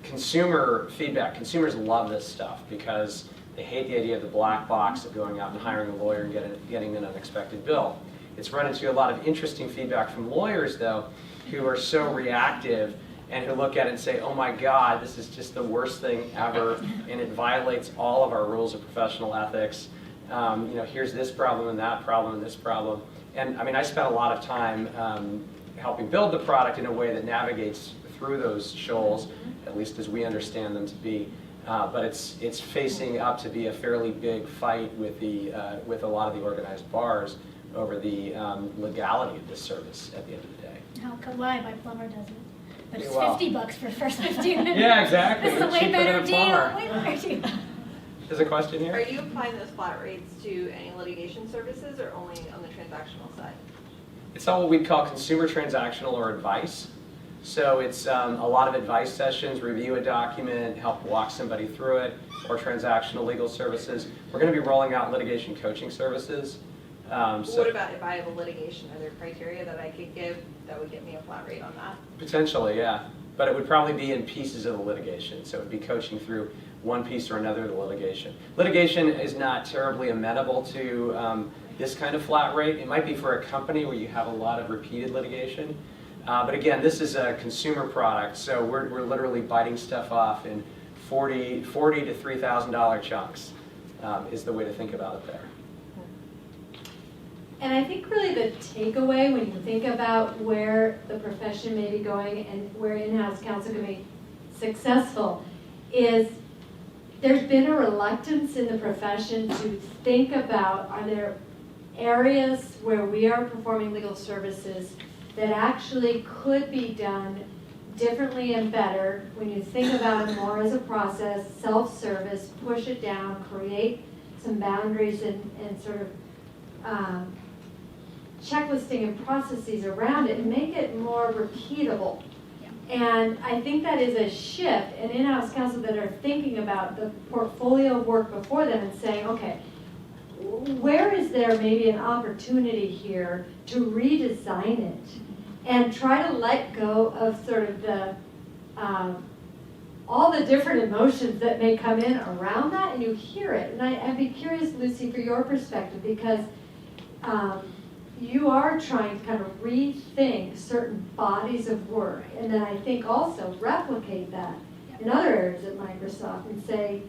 consumer feedback. Consumers love this stuff because they hate the idea of the black box of going out and hiring a lawyer and getting an unexpected bill. It's run into a lot of interesting feedback from lawyers, though, who are so reactive and who look at it and say, oh my God, this is just the worst thing ever, and it violates all of our rules of professional ethics. Here's this problem and that problem and this problem. And I mean, I spent a lot of time helping build the product in a way that navigates through those shoals, at least as we understand them to be. But it's facing up to be a fairly big fight with a lot of the organized bars over the legality of this service at the end of the day. How Kauai by Plumber does it. But it's Well, $50 for the first 15 minutes. Yeah, exactly. This is a way Cheaper than better a deal. plumber. Way better deal. There's a question Are here? you applying those flat rates to any litigation services or only on the transactional side? It's all what we'd call consumer transactional or advice. So it's a lot of advice sessions, review a document, help walk somebody through it, or transactional legal services. We're going to be rolling out litigation coaching services. What about if I have a litigation? Are there criteria that I could give that would get me a flat rate on that? Potentially, yeah. But it would probably be in pieces of the litigation. So it would be coaching through one piece or another of the litigation. Litigation is not terribly amenable to this kind of flat rate. It might be for a company where you have a lot of repeated litigation. But again, this is a consumer product, so we're literally biting stuff off in $40 to $3,000 chunks is the way to think about it there. And I think really the takeaway when you think about where the profession may be going and where in-house counsel can be successful is there's been a reluctance in the profession to think about, are there areas where we are performing legal services that actually could be done differently and better when you think about it more as a process, self-service, push it down, create some boundaries and sort of checklisting and processes around it and make it more repeatable. And I think that is a shift in in-house counsel that are thinking about the portfolio of work before them and saying, okay, where is there maybe an opportunity here to redesign it and try to let go of sort of the all the different emotions that may come in around that, and you hear it. And I'd be curious, Lucy, for your perspective, because you are trying to kind of rethink certain bodies of work, and then I think also replicate that in other areas at Microsoft and say,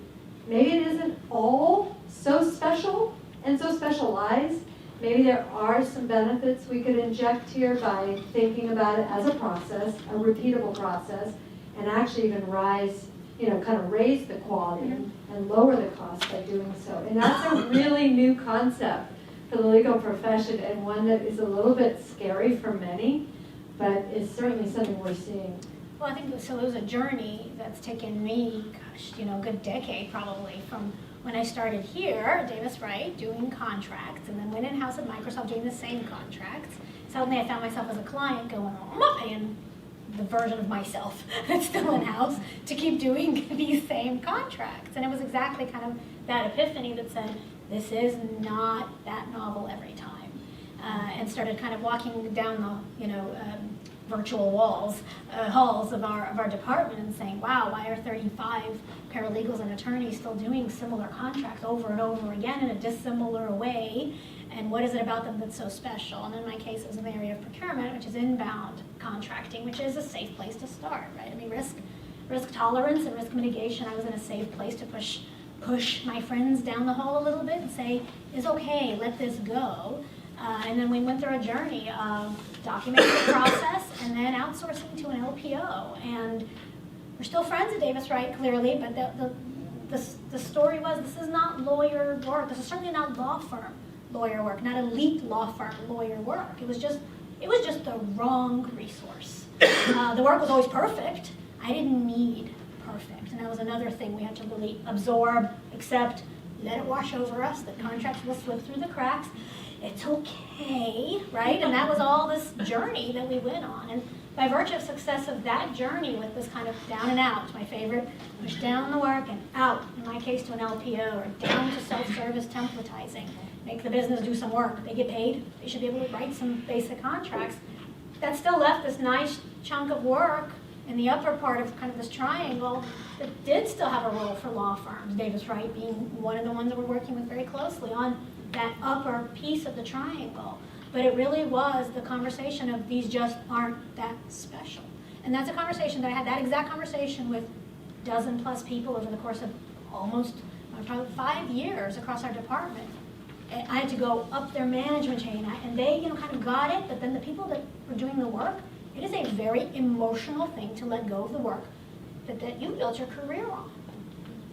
maybe it isn't all so special and so specialized. Maybe there are some benefits we could inject here by thinking about it as a process, a repeatable process, and actually even rise, kind of raise the quality and lower the cost by doing so. And that's a really new concept for the legal profession, and one that is a little bit scary for many, but is certainly something we're seeing Well, I think so. It was a journey that's taken me, gosh, a good decade probably, from when I started here at Davis Wright doing contracts, and then went in-house at Microsoft doing the same contracts. Suddenly I found myself as a client going, oh, I'm not paying the version of myself that's still in-house to keep doing these same contracts. And it was exactly kind of that epiphany that said, this is not that novel every time. And started kind of walking down the, virtual halls of our department and saying, wow, why are 35 paralegals and attorneys still doing similar contracts over and over again in a dissimilar way? And what is it about them that's so special? And in my case, it was in the area of procurement, which is inbound contracting, which is a safe place to start, right? I mean, risk tolerance and risk mitigation, I was in a safe place to push my friends down the hall a little bit and say, it's okay, let this go. And then we went through a journey of documenting the process and then outsourcing to an LPO. And we're still friends at Davis Wright, clearly, but the story was, this is not lawyer work. This is certainly not law firm lawyer work, not elite law firm lawyer work. It was just the wrong resource. The work was always perfect. I didn't need perfect. And that was another thing we had to really absorb, accept, let it wash over us. The contracts will slip through the cracks. It's okay, right? And that was all this journey that we went on. And by virtue of success of that journey with this kind of down and out, my favorite, push down the work and out, in my case to an LPO, or down to self-service templatizing, make the business do some work. They get paid. They should be able to write some basic contracts. That still left this nice chunk of work in the upper part of kind of this triangle that did still have a role for law firms, Davis Wright being one of the ones that we're working with very closely on that upper piece of the triangle. But it really was the conversation of these just aren't that special. And that's a conversation that I had, that exact conversation with a dozen plus people over the course of almost probably 5 years across our department. And I had to go up their management chain, and they kind of got it, but then the people that were doing the work, it is a very emotional thing to let go of the work that you built your career on.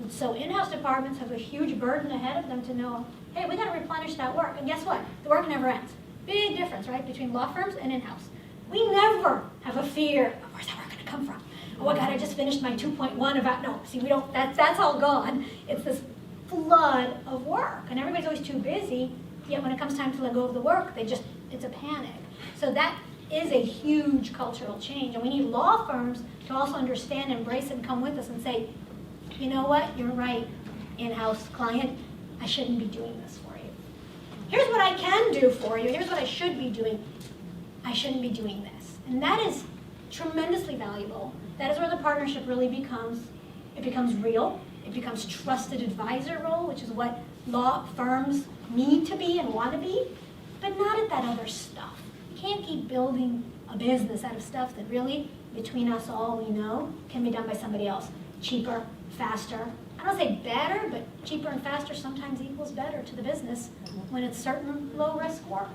And so in-house departments have a huge burden ahead of them to know, hey, we got to replenish that work. And guess what? The work never ends. Big difference, right, between law firms and in-house. We never have a fear of where's that work going to come from? Oh my God, I just finished my 2.1 about, no, see, we don't, that's all gone. It's this flood of work, and everybody's always too busy, yet when it comes time to let go of the work, it's a panic. So that is a huge cultural change, and we need law firms to also understand, embrace it, and come with us and say, you know what, you're right, in-house client, I shouldn't be doing this for you. Here's what I can do for you, here's what I should be doing. I shouldn't be doing this. And that is tremendously valuable. That is where the partnership really becomes real. It becomes trusted advisor role, which is what law firms need to be and want to be, but not at that other stuff. You can't keep building a business out of stuff that really, between us all, we know can be done by somebody else. Cheaper, faster. I don't say better, but cheaper and faster sometimes equals better to the business when it's certain low-risk work.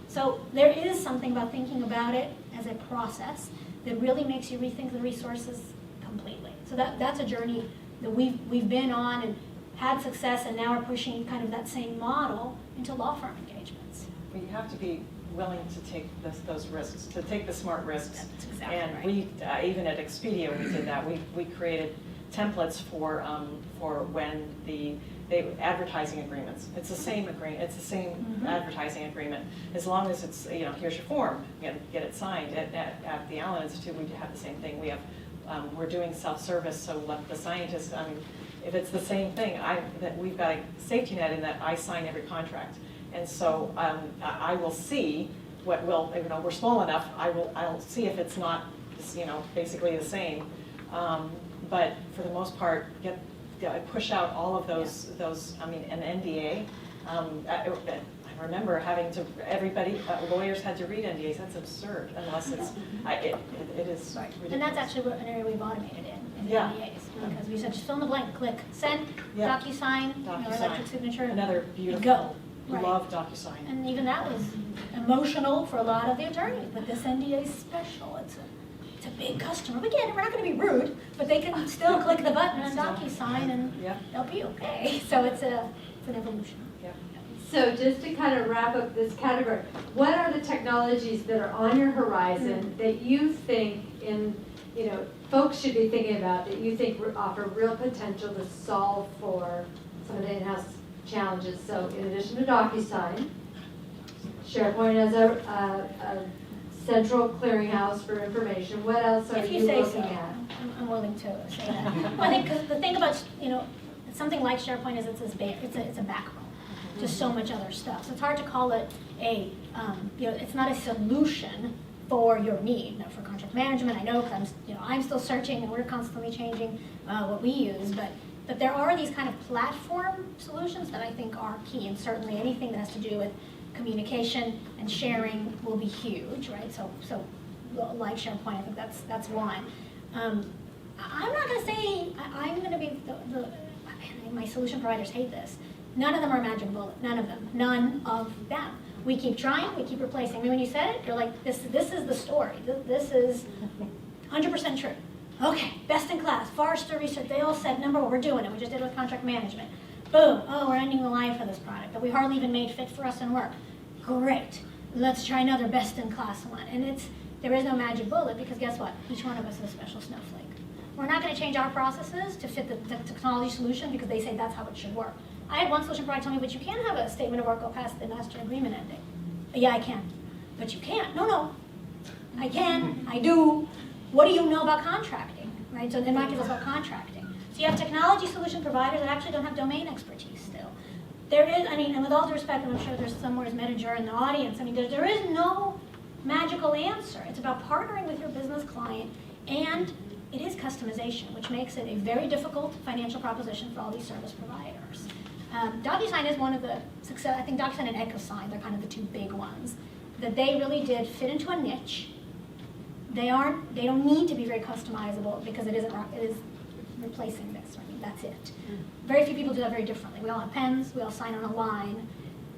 So there is something about thinking about it as a process that really makes you rethink the resources completely. So that's a journey that we've been on and had success, and now we're pushing kind of that same model into law firm engagements. Well, you have to be willing to take those risks, to take the smart risks. That's exactly and right. we, even at Expedia, we did that. We created templates for when the advertising agreements. It's the same agreement. It's the same advertising agreement. As long as it's here's your form, get it signed. At the Allen Institute, we have the same thing. We have we're doing self-service, so let the scientists. If it's the same thing, that we've got a safety net in that I sign every contract, and so I will see what will. We're small enough. I'll see if it's not basically the same. But for the most part, push out all of those. An NDA. I remember having to. Lawyers had to read NDAs. That's absurd, unless it's. It is. Right. And that's actually an area we've automated in the Yeah. NDAs, because we said just fill in the blank, click, send, Yeah. DocuSign, electric signature, Another beautiful. go. Right. Love DocuSign. And even that was emotional for a lot of the attorneys, but this NDA is special. It's a big customer. We get it, we're not going to be rude, but they can still click the button on DocuSign and they'll be okay. So it's an evolution. Yep. So just to kind of wrap up this category, what are the technologies that are on your horizon that you think in you know, folks should be thinking about that you think offer real potential to solve for some of the in-house challenges. So in addition to DocuSign, SharePoint as a central clearinghouse for information. What else are If you you say looking so, at? I'm willing to say that. Well, I think 'cause the thing about, you know, something like SharePoint is it's a backbone to so much other stuff. So it's hard to call it a, you know, it's not a solution for your need. Now, for contract management, I know because I'm still searching and we're constantly changing what we use, but there are these kind of platform solutions that I think are key, and certainly anything that has to do with communication and sharing will be huge, right? So like SharePoint, I think that's one. I'm not going to say I'm going to be my solution providers hate this. None of them are a magic bullet. None of them. None of them. We keep trying. We keep replacing. I mean, when you said it, you're like, this is the story. This is 100% true. Okay, best in class. Forrester Research, they all said, number one, we're doing it. We just did it with contract management. Boom. Oh, we're ending the life of this product that we hardly even made fit for us and work. Great. Let's try another best in class one. And there is no magic bullet because guess what? Each one of us is a special snowflake. We're not going to change our processes to fit the technology solution because they say that's how it should work. I had one solution provider tell me, but you can't have a statement of work go past the master agreement ending. Yeah, I can. But you can't. No. I can. I do. What do you know about contracting? Right? So in my case, it's about contracting. So you have technology solution providers that actually don't have domain expertise still. There is, I mean, and with all due respect, and I'm sure there's somewhere is Manager in the audience, I mean, there is no magical answer. It's about partnering with your business client, and it is customization, which makes it a very difficult financial proposition for all these service providers. DocuSign is one of the success, I think DocuSign and EchoSign, they're kind of the two big ones, that they really did fit into a niche. They don't need to be very customizable because it is replacing this, right? That's it. Very few people do that very differently. We all have pens, we all sign on a line,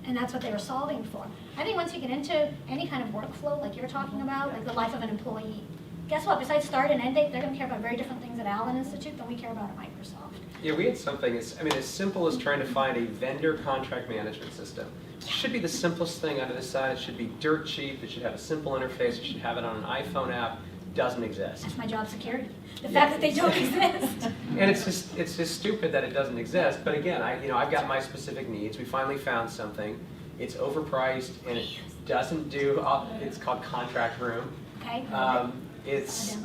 and that's what they were solving for. I think once you get into any kind of workflow like you're talking about, like the life of an employee, guess what? Besides start and end date, they're going to care about very different things at Allen Institute than we care about at Microsoft. Yeah, we had something, as simple as trying to find a vendor contract management system. It should be the simplest thing under the sun. It should be dirt cheap. It should have a simple interface. It should have it on an iPhone app. Doesn't exist. That's my job security. The fact that they don't exist. And it's just stupid that it doesn't exist. But again, I've got my specific needs. We finally found something. It's overpriced and it doesn't do. It's called Contract Room. Okay. It's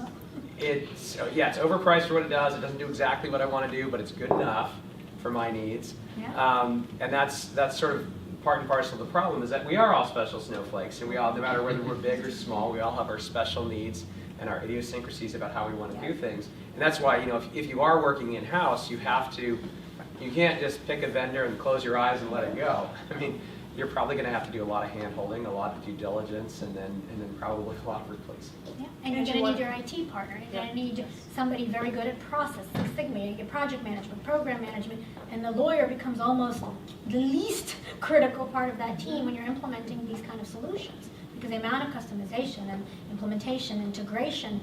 overpriced for what it does. It doesn't do exactly what I want to do, but it's good enough for my needs. Yeah. And that's sort of part and parcel of the problem, is that we are all special snowflakes, and we all, no matter whether we're big or small, we all have our special needs and our idiosyncrasies about how we want to do things. And that's why, if you are working in-house, you can't just pick a vendor and close your eyes and let it go. I mean, you're probably going to have to do a lot of hand-holding, a lot of due diligence, and then probably a lot of replacing. Yeah. And you're going to need your IT partner. You're going to need somebody very good at process, Six Sigma, you get project management, program management, and the lawyer becomes almost the least critical part of that team when you're implementing these kind of solutions. Because the amount of customization and implementation, integration,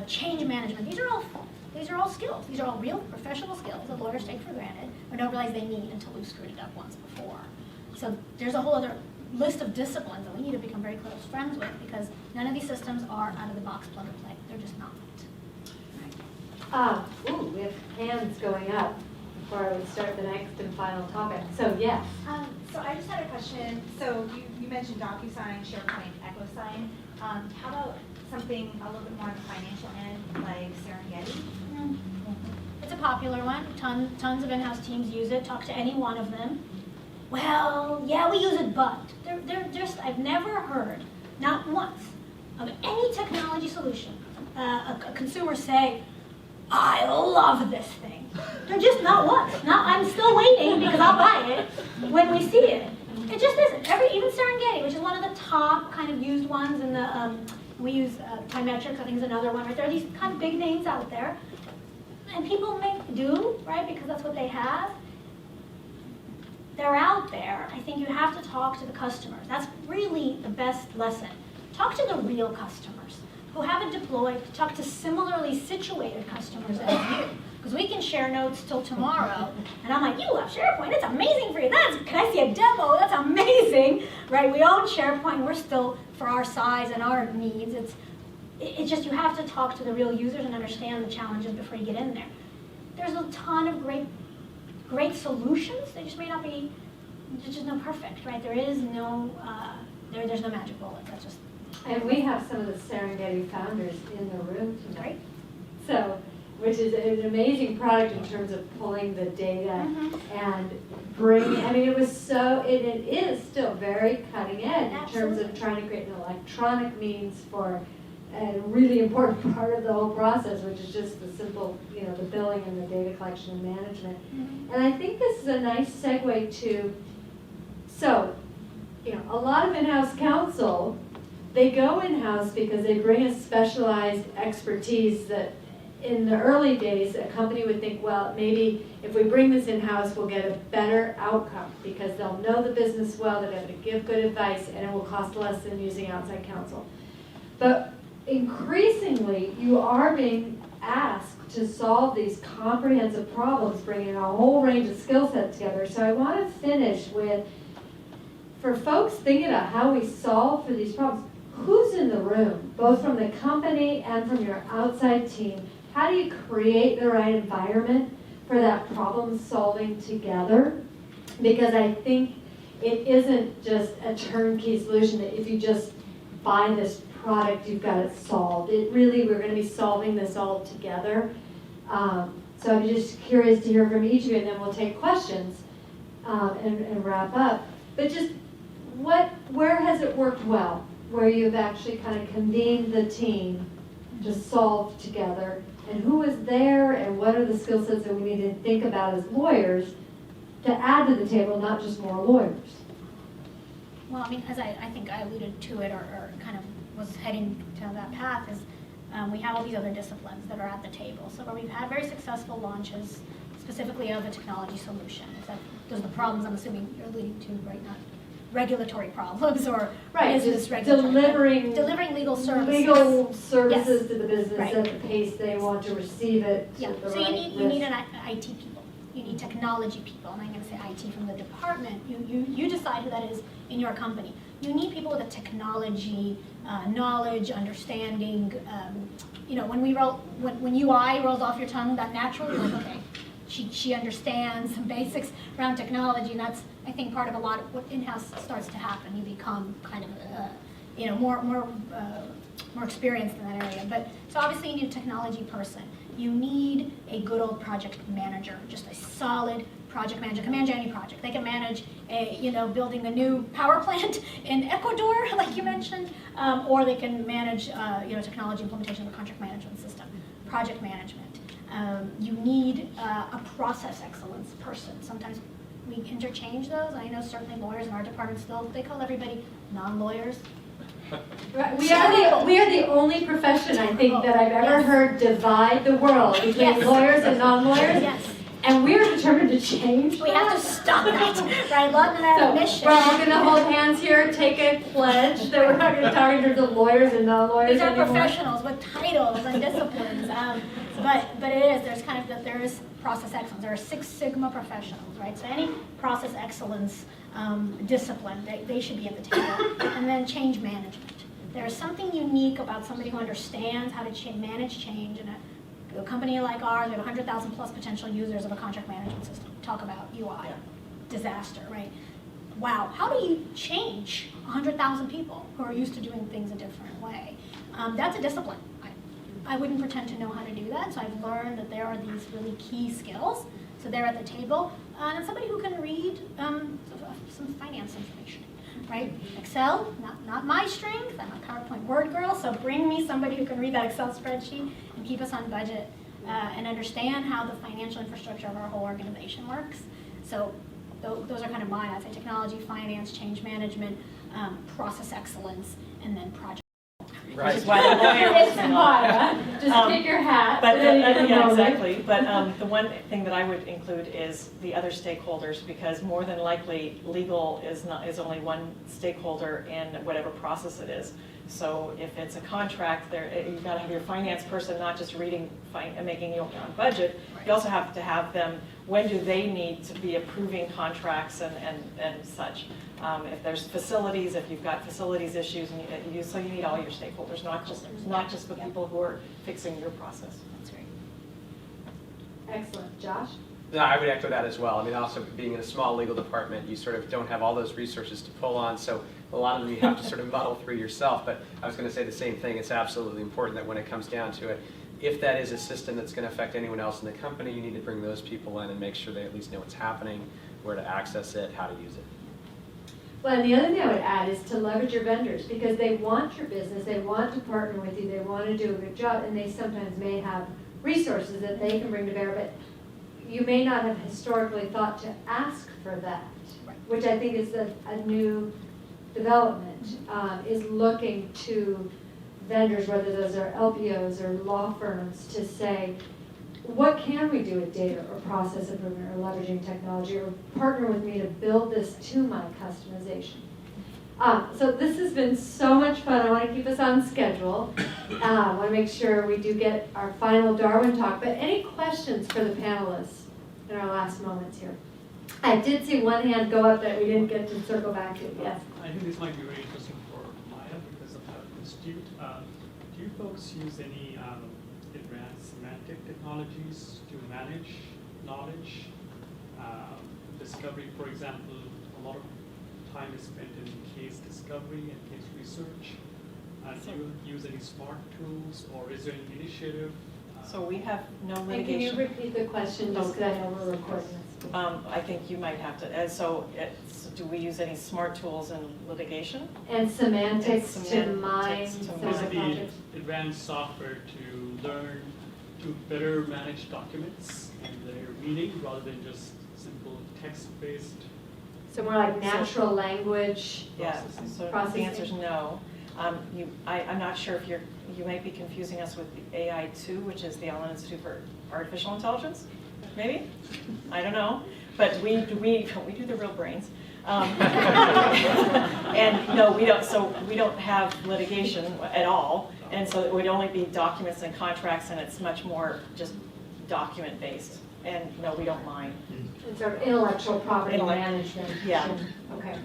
change management, these are all skills. These are all real professional skills that lawyers take for granted or don't realize they need until we've screwed it up once before. So there's a whole other list of disciplines that we need to become very close friends with, because none of these systems are out of the box plug and play. They're just not. We have hands going up before I would start the next and final topic. So yes. So I just had a question. So you mentioned DocuSign, SharePoint, EchoSign. How about something a little bit more on the financial end, like Serengeti? It's a popular one. Tons of in-house teams use it. Talk to any one of them. Well, yeah, we use it, but I've never heard, not once, of any technology solution, a consumer say, I love this thing. They're just not once. I'm still waiting because I'll buy it when we see it. It just isn't. Even Serengeti, which is one of the top kind of used ones in the, we use Time Metrics, I think is another one, right? There are these kind of big names out there, and people make do, right, because that's what they have. They're out there. I think you have to talk to the customers. That's really the best lesson. Talk to the real customers who haven't deployed. Talk to similarly situated customers as you. Because we can share notes till tomorrow, and I'm like, you love SharePoint, it's amazing for you. Can I see a demo? That's amazing, right? We own SharePoint. We're still, for our size and our needs, it's just you have to talk to the real users and understand the challenges before you get in there. There's a ton of great solutions. They just may not be, there's just no perfect, right? There is no, there's no magic bullet. That's just. And we have some of the Serengeti founders in the room tonight. Right. So, which is an amazing product in terms of pulling the data and bringing, I mean, it was so, it is still very cutting edge in terms of trying to create an electronic means for a really important part of the whole process, which is just the simple, you know, the billing and the data collection and management. And I think this is a nice segue to, so, you know, a lot of in-house counsel, they go in-house because they bring a specialized expertise that in the early days, a company would think, well, maybe if we bring this in-house, we'll get a better outcome because they'll know the business well, they're able to give good advice, and it will cost less than using outside counsel. But increasingly, you are being asked to solve these comprehensive problems, bringing a whole range of skill sets together. So I want to finish with, for folks thinking about how we solve for these problems, who's in the room, both from the company and from your outside team? How do you create the right environment for that problem solving together? Because I think it isn't just a turnkey solution that if you just buy this product, you've got it solved. It really, we're going to be solving this all together. So I'm just curious to hear from each of you, and then we'll take questions and wrap up. But just where has it worked well? Where you've actually kind of convened the team to solve together, and who was there, and what are the skill sets that we need to think about as lawyers to add to the table, not just more lawyers? Well, I mean, as I think I alluded to it, or kind of was heading down that path, is we have all these other disciplines that are at the table. So where we've had very successful launches, specifically of a technology solution. Those are the problems I'm assuming you're alluding to, right? Not regulatory problems or business regulatory. Delivering legal services. Legal services Yes. to the business Right. at the pace they want to receive it. Yeah. The So right you need risk. an IT people. You need technology people. And I'm going to say IT from the department. You decide who that is in your company. You need people with a technology knowledge, understanding. You know, when UI rolls off your tongue that naturally, like, okay, she understands some basics around technology, and that's, I think, part of a lot of what in-house starts to happen. You become kind of, more experienced in that area. But so obviously you need a technology person. You need a good old project manager, just a solid project manager. Can manage any project. They can manage building a new power plant in Ecuador, like you mentioned, or they can manage technology implementation of a contract management system, project management. You need a process excellence person. Sometimes we interchange those. I know certainly lawyers in our department still, they call everybody non-lawyers. Right. We are the only profession, I think, that I've ever heard divide the world between lawyers and non-lawyers. Yes. And we are determined to change We that. have to stop that, right? London our So mission. we're all going to hold hands here, take a pledge that we're not going to talk in terms of lawyers and non-lawyers These are anymore. professionals with titles and disciplines. But it is, there's kind of, there is process excellence. There are 6 Sigma professionals, right? So any process excellence discipline, they should be at the table. And then change management. There is something unique about somebody who understands how to manage change in a company like ours. We have 100,000 plus potential users of a contract management system. Talk about UI, disaster, right? Wow, how do you change 100,000 people who are used to doing things a different way? That's a discipline. I wouldn't pretend to know how to do that, so I've learned that there are these really key skills. So they're at the table. And somebody who can read some finance information, right? Excel, not my strength. I'm a PowerPoint word girl, so bring me somebody who can read that Excel spreadsheet and keep us on budget and understand how the financial infrastructure of our whole organization works. So those are kind of mine. I'd say technology, finance, change management, process excellence, and then project. Which is why the lawyer It's fine. Just pick your hat. But and yeah, roll it. exactly. But the one thing that I would include is the other stakeholders, because more than likely legal is only one stakeholder in whatever process it is. So if it's a contract, you've got to have your finance person not just reading and making you on budget. You also have to have them, when do they need to be approving contracts and such. If there's facilities, if you've got facilities issues, and so you need all your stakeholders, not just the people who are fixing your process. That's right. Excellent. Josh? No, I would echo that as well. I mean, also being in a small legal department, you sort of don't have all those resources to pull on, so a lot of them you have to sort of muddle through yourself. But I was going to say the same thing. It's absolutely important that when it comes down to it, if that is a system that's going to affect anyone else in the company, you need to bring those people in and make sure they at least know what's happening, where to access it, how to use it. Well, and the other thing I would add is to leverage your vendors, because they want your business, they want to partner with you, they want to do a good job, and they sometimes may have resources that they can bring to bear, but you may not have historically thought to ask for that, which I think is a new development, is looking to vendors, whether those are LPOs or law firms, to say, what can we do with data or process improvement or leveraging technology, or partner with me to build this to my customization. So this has been so much fun. I want to keep us on schedule. I want to make sure we do get our final Darwin talk. But any questions for the panelists in our last moments here? I did see one hand go up that we didn't get to circle back to. Yes? I think this might be very interesting for Maya because of her institute. Do you folks use any advanced semantic technologies to manage knowledge? Discovery, for example, a lot of time is spent in case discovery and case research. Do you use any smart tools, or is there any initiative? So we have no And litigation. can you repeat the question, just because I know we're recording this? I think you might have to. Do we use any smart tools in litigation? And semantics And to semantics mine to some of mine. the Basically, projects? advanced software to learn to better manage documents and their meaning rather than just simple text-based. So more like natural language. Yeah, so the Processing. answer is no. I'm not sure if you might be confusing us with the AI2, which is the Allen Institute for Artificial Intelligence, maybe? I don't know, but we do the real brains. And no, we don't. So we don't have litigation at all, and so it would only be documents and contracts, and it's much more just document based. And no, we don't mind. And sort of intellectual property management. Yeah. Okay.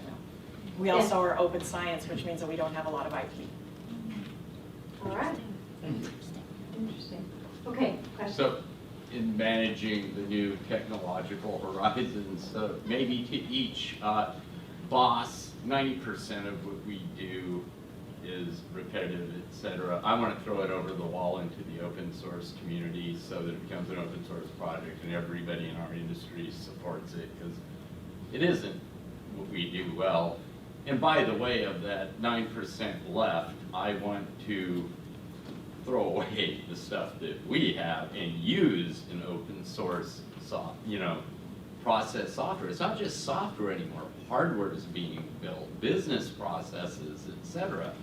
We also are open science, which means that we don't have a lot of IP. All right. Interesting. Okay, question? So, in managing the new technological horizons, maybe to each boss, 90% of what we do is repetitive, etc. I want to throw it over the wall into the open source community so that it becomes an open source project and everybody in our industry supports it, because it isn't what we do well. And by the way, of that 9% left, I want to throw away the stuff that we have and use an open source process software. It's not just software anymore. Hardware is being built, business processes, etc.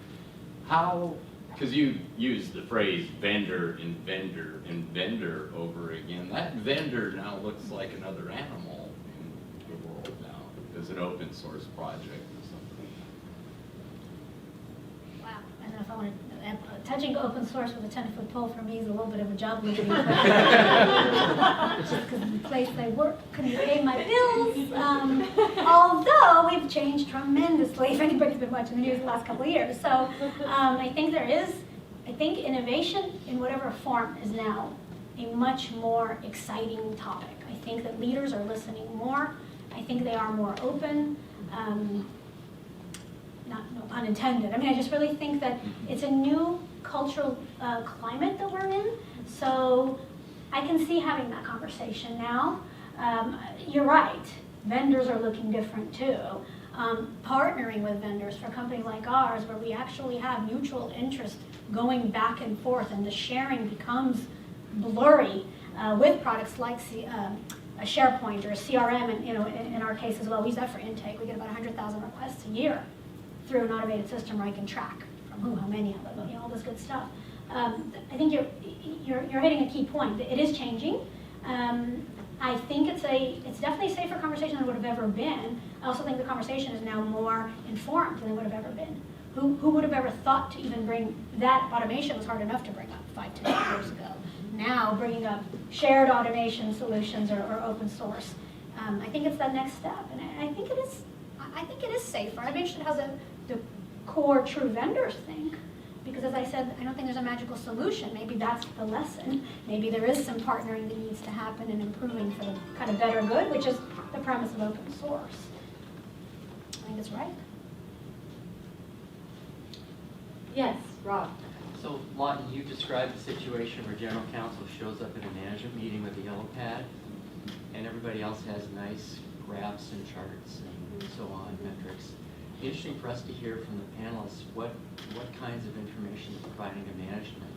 How, because you use the phrase vendor and vendor and vendor over again, that vendor now looks like another animal in the world now as an open source project or something. Wow, I don't know if I want to, touching open source with a 10-foot pole for me is a little bit of a job looking. Just because the place I work couldn't pay my bills. Although we've changed tremendously, if anybody's been watching the news the last couple of years. So I think innovation in whatever form is now a much more exciting topic. I think that leaders are listening more. I think they are more open. No pun intended. I mean, I just really think that it's a new cultural climate that we're in. So I can see having that conversation now. You're right. Vendors are looking different too. Partnering with vendors for a company like ours, where we actually have mutual interest going back and forth, and the sharing becomes blurry with products like a SharePoint or a CRM, and in our case as well, we use that for intake. We get about 100,000 requests a year through an automated system where I can track from who, how many, all this good stuff. I think you're hitting a key point. It is changing. I think it's definitely a safer conversation than it would have ever been. I also think the conversation is now more informed than it would have ever been. who would have ever thought to even bring that? Automation was hard enough to bring up 5-10 years ago. Now bringing up shared automation solutions or open source, I think it's that next step, and I think it is. I think it is safer. I'm interested how the core true vendors think, because as I said, I don't think there's a magical solution. Maybe that's the lesson. Maybe there is some partnering that needs to happen and improving for the kind of better good, which is the premise of open source. I think it's right. Yes, Rob. So, Lawton, you described the situation where general counsel shows up at a management meeting with a yellow pad, and everybody else has nice graphs and charts and so on, metrics. Interesting for us to hear from the panelists what kinds of information is providing to management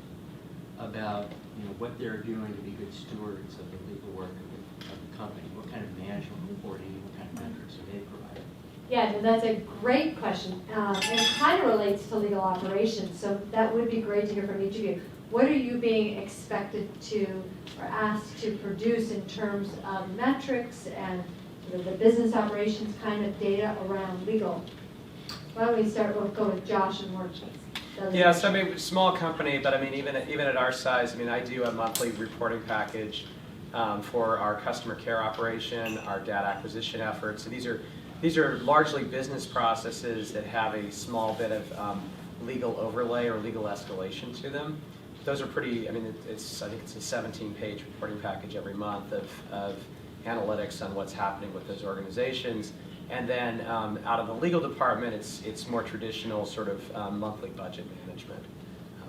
about what they're doing to be good stewards of the legal work of the company. What kind of management reporting, what kind of metrics are they providing? Yeah, that's a great question. And it kind of relates to legal operations, so that would be great to hear from each of you. What are you being expected to or asked to produce in terms of metrics and the business operations kind of data around legal? Why don't we start, we'll go with Josh and work. Yeah, so I mean, small company, but I mean, even at our size, I mean, I do a monthly reporting package for our customer care operation, our data acquisition efforts. So these are largely business processes that have a small bit of legal overlay or legal escalation to them. Those are pretty, I mean, I think it's a 17-page reporting package every month of analytics on what's happening with those organizations. And then out of the legal department, it's more traditional sort of monthly budget management.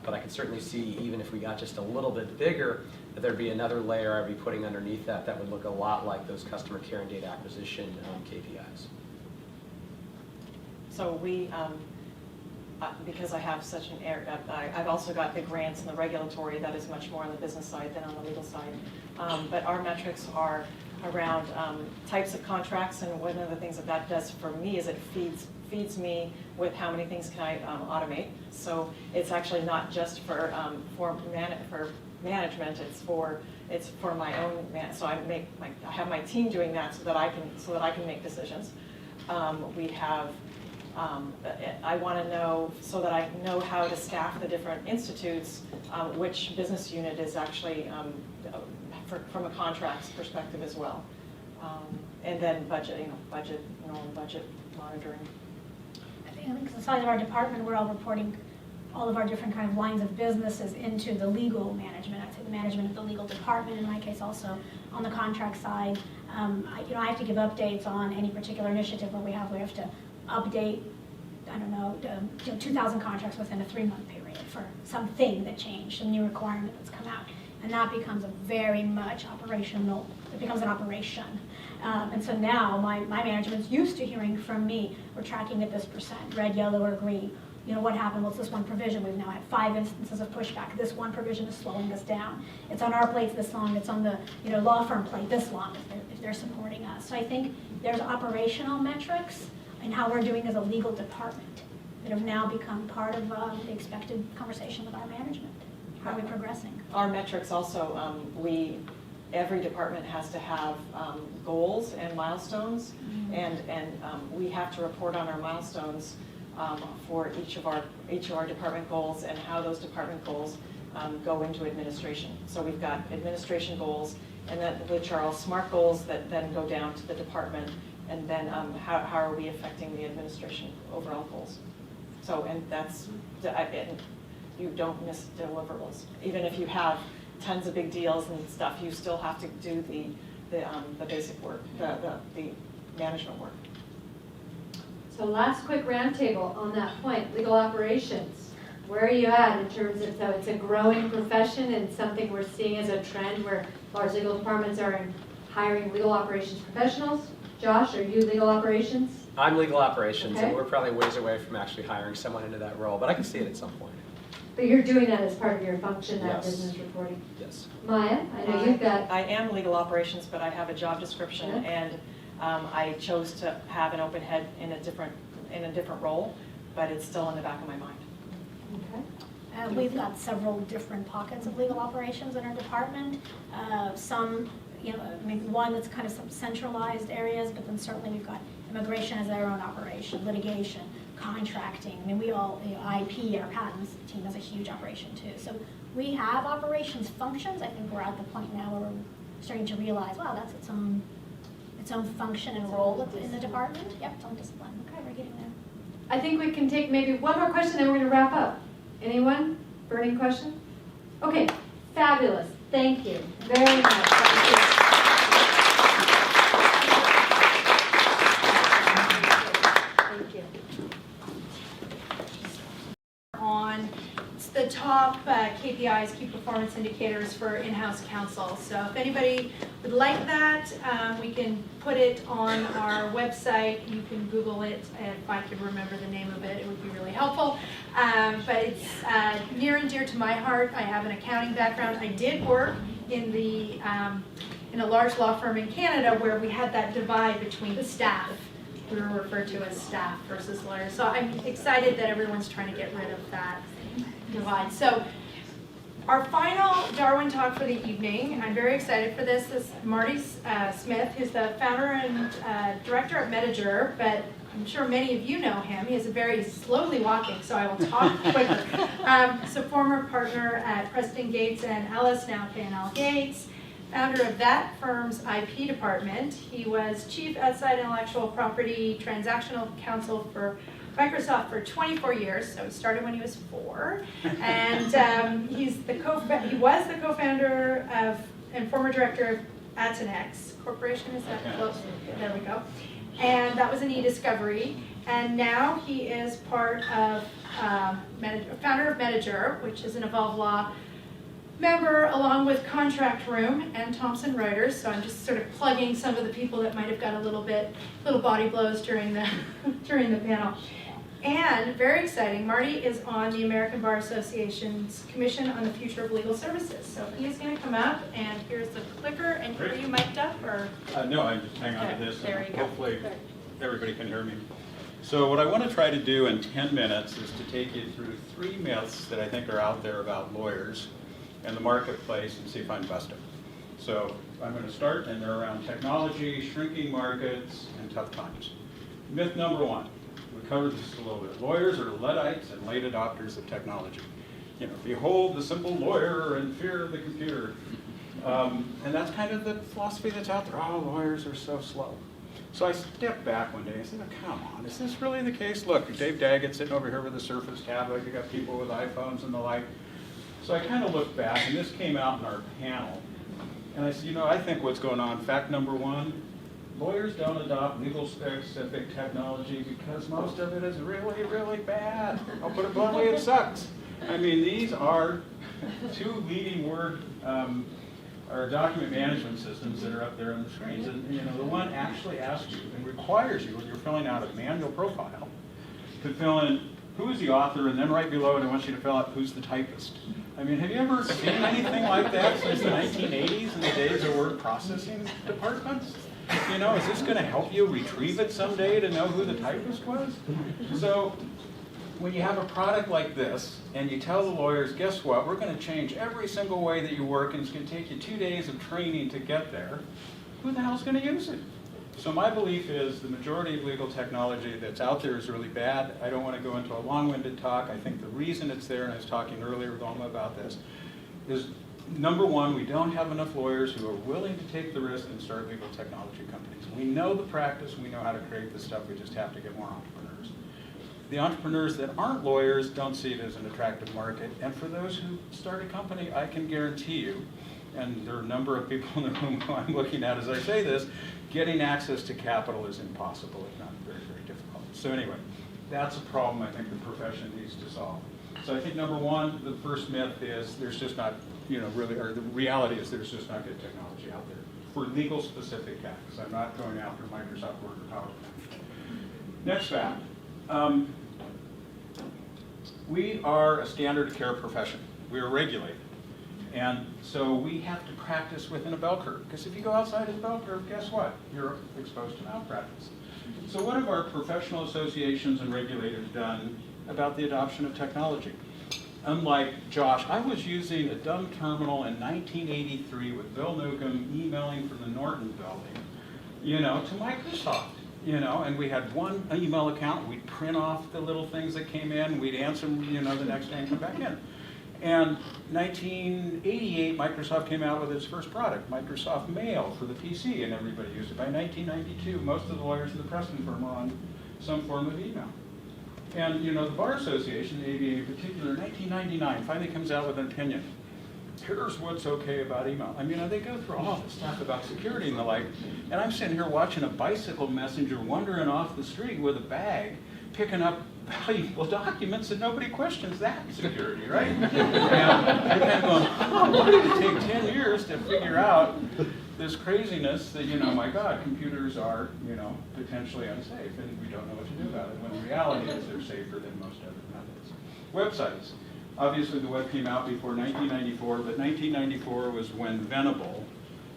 But I could certainly see, even if we got just a little bit bigger, that there'd be another layer I'd be putting underneath that would look a lot like those customer care and data acquisition KPIs. So we, because I have such an area, I've also got the grants and the regulatory that is much more on the business side than on the legal side. But our metrics are around types of contracts, and one of the things that does for me is it feeds me with how many things can I automate. So it's actually not just for management. It's for my own so I have my team doing that so that I can make decisions. We have. I want to know, so that I know how to staff the different institutes, which business unit is actually from a contracts perspective as well. And then budget, normal budget monitoring. I think the size of our department, we're all reporting all of our different kind of lines of businesses into the legal management. I'd say the management of the legal department, in my case also on the contract side. I have to give updates on any particular initiative where we have to update, I don't know, 2,000 contracts within a 3-month period for something that changed, some new requirement that's come out. And that becomes a very much operational, it becomes an operation. And so now my management's used to hearing from me, we're tracking at this %, red, yellow, or green. What happened? What's this one provision? We've now had 5 instances of pushback. This one provision is slowing us down. It's on our plates this long. It's on the law firm plate this long if they're supporting us. So I think there's operational metrics and how we're doing as a legal department that have now become part of the expected conversation with our management. How are we progressing? Our metrics also, every department has to have goals and milestones, and we have to report on our milestones for each of our department goals and how those department goals go into administration. So we've got administration goals, and which are all SMART goals that then go down to the department, and then how are we affecting the administration overall goals. So, and that's, and you don't miss deliverables. Even if you have tons of big deals and stuff, you still have to do the basic work, the management work. So last quick roundtable on that point, legal operations. Where are you at in terms of, so it's a growing profession and something we're seeing as a trend where large legal departments are hiring legal operations professionals? Josh, are you legal operations? I'm legal operations, Okay. and we're probably ways away from actually hiring someone into that role, but I can see it at some point. But you're doing that as part of your function, that Yes. business reporting. Yes. Maya, I know you've got. I am legal operations, but I have a job description, Yeah. and I chose to have an open head in a different role, but it's still in the back of my mind. Okay. We've got several different pockets of legal operations in our department. Some, one that's kind of some centralized areas, but then certainly we've got immigration as their own operation, litigation, contracting. I mean, we all, IP, our patents team does a huge operation too. So we have operations functions. I think we're at the point now where we're starting to realize, wow, that's its own function and role in the department. Yep, its own discipline. Okay, we're getting there. I think we can take maybe one more question, then we're going to wrap up. Anyone? Burning question? Okay, fabulous. Thank you very much. Thank you. On it's the top KPIs, key performance indicators for in-house counsel. So if anybody would like that, we can put it on our website. You can Google it. If I could remember the name of it, it would be really helpful. But it's near and dear to my heart. I have an accounting background. I did work in the in a large law firm in Canada where we had that divide between the staff. We were referred to as staff versus lawyers. So I'm excited that everyone's trying to get rid of that divide. So our final Darwin talk for the evening, I'm very excited for this, is Marty Smith, who's the founder and director at Metager, but I'm sure many of you know him. He is very slowly walking, so I will talk quicker. So former partner at Preston Gates and Ellis, now K&L Gates. Founder of that firm's IP department. He was chief outside intellectual property transactional counsel for Microsoft for 24 years, so he started when he was 4. And he was the co-founder of and former director of Atinex Corporation. Is that close? There we go. And that was an e-discovery. And now he is part of founder of Metager, which is an Evolve Law member, along with Contract Room and Thomson Reuters. So I'm just sort of plugging some of the people that might have got little body blows during the during the panel. And very exciting, Marty is on the American Bar Association's Commission on the Future of Legal Services. So he is going to come up, and here's the clicker. And are you mic'd up, or? No, I'm just hang on to this. There you go. Hopefully everybody can hear me. So what I want to try to do in 10 minutes is to take you through 3 myths that I think are out there about lawyers and the marketplace and see if I can bust them. So I'm going to start, and they're around technology, shrinking markets, and tough times. Myth number 1, we covered this a little bit. Lawyers are Luddites and late adopters of technology. You know, behold the simple lawyer and fear of the computer. And that's kind of the philosophy that's out there. Oh, lawyers are so slow. So I stepped back one day and said, oh, come on, is this really the case? Look, Dave Daggett's sitting over here with a Surface tablet. You got people with iPhones and the like. So I kind of looked back, and this came out in our panel. And I said, you know, I think what's going on, fact number 1, lawyers don't adopt legal-specific technology because most of it is really, really bad. I'll put it bluntly, it sucks. I mean, these are 2 leading word or document management systems that are up there on the screens. And you know, the one actually asks you and requires you, when you're filling out a manual profile, to fill in who's the author, and then right below it, I want you to fill out who's the typist. I mean, have you ever seen anything like that since the 1980s in the days of word processing departments? You know, is this going to help you retrieve it someday to know who the typist was? So when you have a product like this, and you tell the lawyers, guess what, we're going to change every single way that you work, and it's going to take you 2 days of training to get there, who the hell's going to use it? So my belief is the majority of legal technology that's out there is really bad. I don't want to go into a long-winded talk. I think the reason it's there, and I was talking earlier with Alma about this, is number 1, we don't have enough lawyers who are willing to take the risk and start legal technology companies. We know the practice, we know how to create the stuff, we just have to get more entrepreneurs. The entrepreneurs that aren't lawyers don't see it as an attractive market, and for those who start a company, I can guarantee you, and there are a number of people in the room who I'm looking at as I say this, getting access to capital is impossible, if not very, very difficult. So anyway, that's a problem I think the profession needs to solve. So I think number 1, the first myth is there's just not, you know, really, or the reality is there's just not good technology out there for legal specific tasks. I'm not going after Microsoft Word or PowerPoint. Next fact. We are a standard of care profession. We are regulated. And so we have to practice within a bell curve, because if you go outside of the bell curve, guess what? You're exposed to malpractice. So what have our professional associations and regulators done about the adoption of technology? Unlike Josh, I was using a dumb terminal in 1983 with Bill Newcomb emailing from the Norton building, you know, to Microsoft. you know, and we had one email account. We'd print off the little things that came in. We'd answer them, you know, the next day and come back in. And 1988, Microsoft came out with its first product, Microsoft Mail for the PC, and everybody used it. By 1992, most of the lawyers in the Preston firm were on some form of email. And, you know, the Bar Association, the ABA in particular, in 1999, finally comes out with an opinion. Here's what's okay about email. I mean, they go through all this stuff about security and the like, and I'm sitting here watching a bicycle messenger wandering off the street with a bag, picking up valuable documents, and nobody questions that security, right? And you're kind of going, oh, why did it take 10 years to figure out this craziness that, you know, my God, computers are, you know, potentially unsafe, and we don't know what to do about it, when the reality is they're safer than most other methods. Websites. Obviously, the web came out before 1994, but 1994 was when Venable,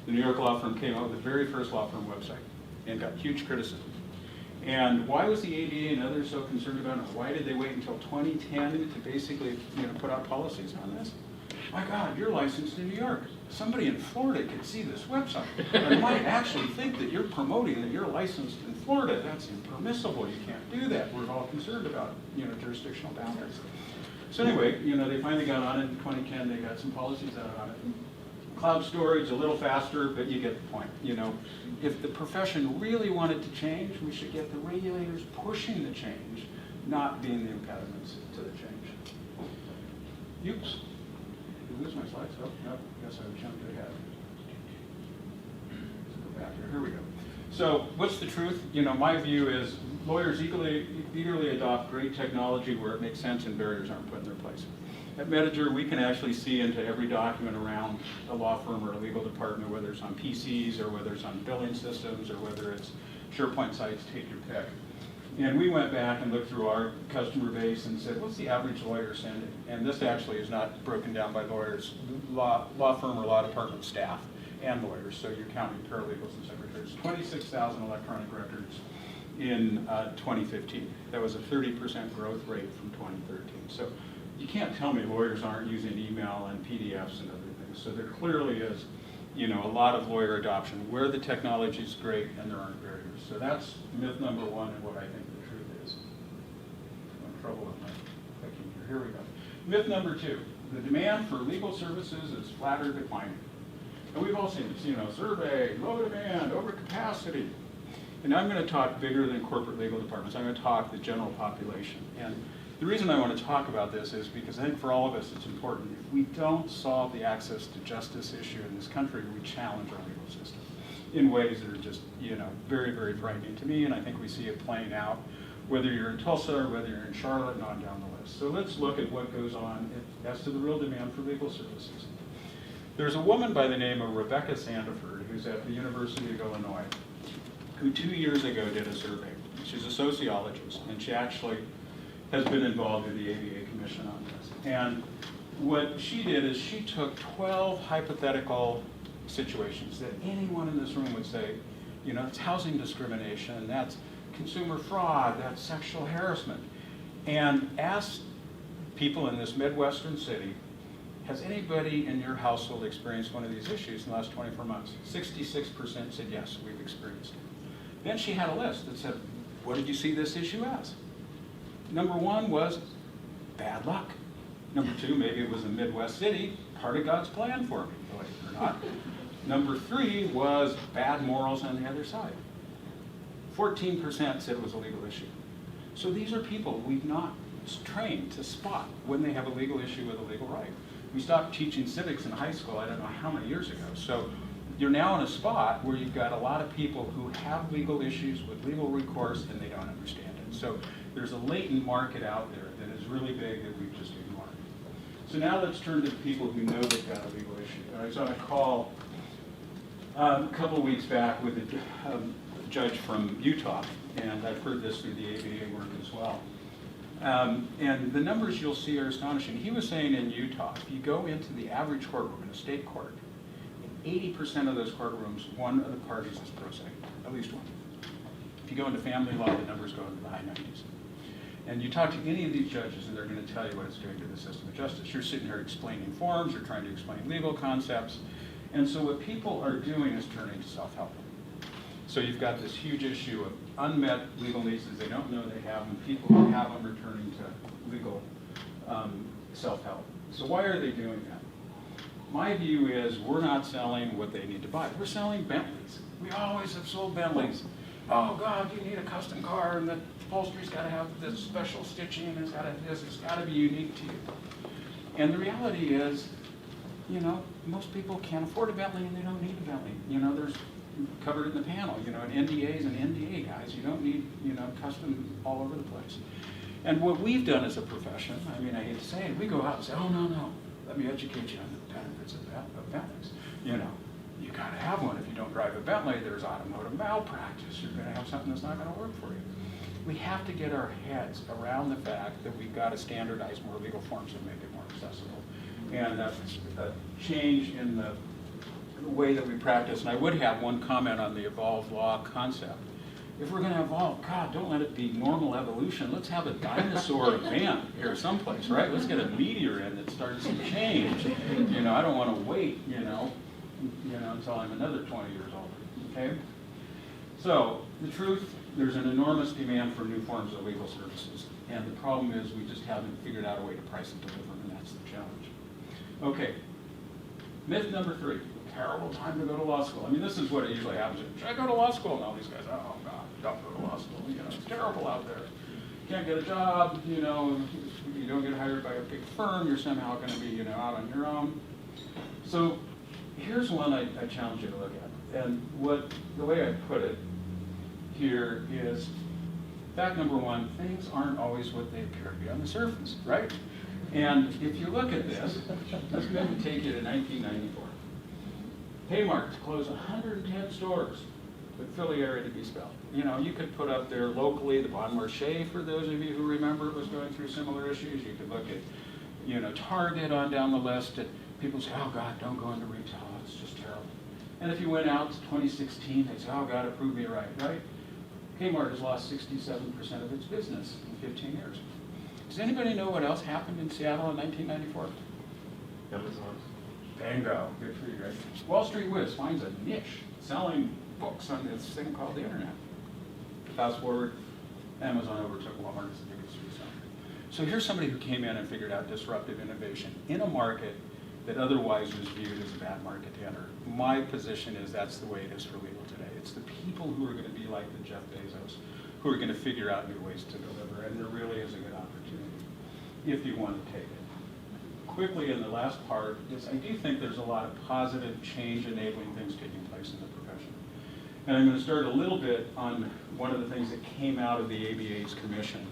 the New York law firm, came out with the very first law firm website and got huge criticism. And why was the ABA and others so concerned about it? Why did they wait until 2010 to basically, you know, put out policies on this? My God, you're licensed in New York. Somebody in Florida could see this website. They might actually think that you're promoting that you're licensed in Florida. That's impermissible. You can't do that. We're all concerned about, you know, jurisdictional boundaries. So anyway, you know, they finally got on it in 2010. They got some policies out on it. Cloud storage, a little faster, but you get the point. You know, if the profession really wanted to change, we should get the regulators pushing the change, not being the impediments to the change. Oops. Did I lose my slides? Oh, no, guess I jumped ahead. Let's go back here. Here we go. So what's the truth? You know, my view is lawyers eagerly adopt great technology where it makes sense and barriers aren't put in their place. At Metager, we can actually see into every document around a law firm or a legal department, whether it's on PCs or whether it's on billing systems or whether it's SharePoint sites, take your pick. And we went back and looked through our customer base and said, what's the average lawyer sending? And this actually is not broken down by lawyers, law firm or law department staff and lawyers, so you're counting paralegals and secretaries. 26,000 electronic records in 2015. That was a 30% growth rate from 2013. So you can't tell me lawyers aren't using email and PDFs and other things. So there clearly is, you know, a lot of lawyer adoption where the technology is great and there aren't barriers. So that's myth number one and what I think the truth is. I'm in trouble with my clicking here. Here we go. Myth number two, the demand for legal services is flat or declining. And we've all seen this, you know, survey, low demand, overcapacity. And I'm going to talk bigger than corporate legal departments. I'm going to talk the general population. And the reason I want to talk about this is because I think for all of us it's important. If we don't solve the access to justice issue in this country, we challenge our legal system in ways that are just, you know, very, very frightening to me, and I think we see it playing out, whether you're in Tulsa or whether you're in Charlotte and on down the list. So let's look at what goes on as to the real demand for legal services. There's a woman by the name of Rebecca Sandiford who's at the University of Illinois who 2 years ago did a survey. She's a sociologist, and she actually has been involved with the ABA Commission on this. And what she did is she took 12 hypothetical situations that anyone in this room would say, you know, it's housing discrimination, that's consumer fraud, that's sexual harassment, and asked people in this Midwestern city, has anybody in your household experienced one of these issues in the last 24 months? 66% said yes, we've experienced it. Then she had a list that said, what did you see this issue as? Number one was bad luck. Number two, maybe it was a Midwest city, part of God's plan for me, believe it or not. Number three was bad morals on the other side. 14% said it was a legal issue. So these are people we've not trained to spot when they have a legal issue with a legal right. We stopped teaching civics in high school, I don't know how many years ago. So you're now in a spot where you've got a lot of people who have legal issues with legal recourse and they don't understand it. So there's a latent market out there that is really big that we've just ignored. So now let's turn to the people who know they've got a legal issue. I was on a call a couple of weeks back with a judge from Utah, and I've heard this through the ABA work as well. And the numbers you'll see are astonishing. He was saying in Utah, if you go into the average courtroom in a state court, in 80% of those courtrooms, one of the parties is pro se, at least one. If you go into family law, the numbers go into the high 90s. And you talk to any of these judges, and they're going to tell you what it's doing to the system of justice. You're sitting here explaining forms, you're trying to explain legal concepts, and so what people are doing is turning to self-help. So you've got this huge issue of unmet legal needs that they don't know they have, and people who have them returning to legal self-help. So why are they doing that? My view is we're not selling what they need to buy. We're selling Bentleys. We always have sold Bentleys. Oh God, you need a custom car, and the upholstery's got to have this special stitching, and it's got to this. It's got to be unique to you. And the reality is, you know, most people can't afford a Bentley, and they don't need a Bentley. You know, there's covered in the panel. You know, an NDA is an NDA, guys. You don't need, you know, custom all over the place. And what we've done as a profession, I mean, I hate to say it, we go out and say, oh no, let me educate you on the benefits of Bentleys. You know, you got to have one. If you don't drive a Bentley, there's automotive malpractice. You're going to have something that's not going to work for you. We have to get our heads around the fact that we've got to standardize more legal forms and make it more accessible. And that's a change in the way that we practice. And I would have one comment on the evolved law concept. If we're going to evolve, God, don't let it be normal evolution. Let's have a dinosaur event here someplace, right? Let's get a meteor in that starts to change. You know, I don't want to wait, you know, until I'm another 20 years old, okay? So, the truth, there's an enormous demand for new forms of legal services. And the problem is we just haven't figured out a way to price and deliver, and that's the challenge. Okay, myth number 3, terrible time to go to law school. I mean, this is what usually happens. Should I go to law school? And all these guys, oh God, don't go to law school. You know, it's terrible out there. Can't get a job, you know, you don't get hired by a big firm, you're somehow going to be, you know, out on your own. So here's one I challenge you to look at. And the way I put it here is, fact number 1, things aren't always what they appear to be on the surface, right? And if you look at this, let's go ahead and take you to 1994. Kmart closed 110 stores with Philly area to be spelled. You know, you could put up there locally the Bon Marché, for those of you who remember it was going through similar issues. You could look at, you know, Target on down the list. And people say, oh God, don't go into retail, it's just terrible. And if you went out to 2016, they'd say, oh God, prove me right? Kmart has lost 67% of its business in 15 years. Does anybody know what else happened in Seattle in 1994? Amazon. Bingo, good for you, right? Wall Street Whiz finds a niche selling books on this thing called the internet. Fast forward, Amazon overtook Walmart as the biggest reseller. So here's somebody who came in and figured out disruptive innovation in a market that otherwise was viewed as a bad market to enter. My position is that's the way it is for legal today. It's the people who are going to be like the Jeff Bezos, who are going to figure out new ways to deliver, and there really is a good opportunity if you want to take it. Quickly, in the last part, is I do think there's a lot of positive change-enabling things taking place in the profession. And I'm going to start a little bit on one of the things that came out of the ABA's commission.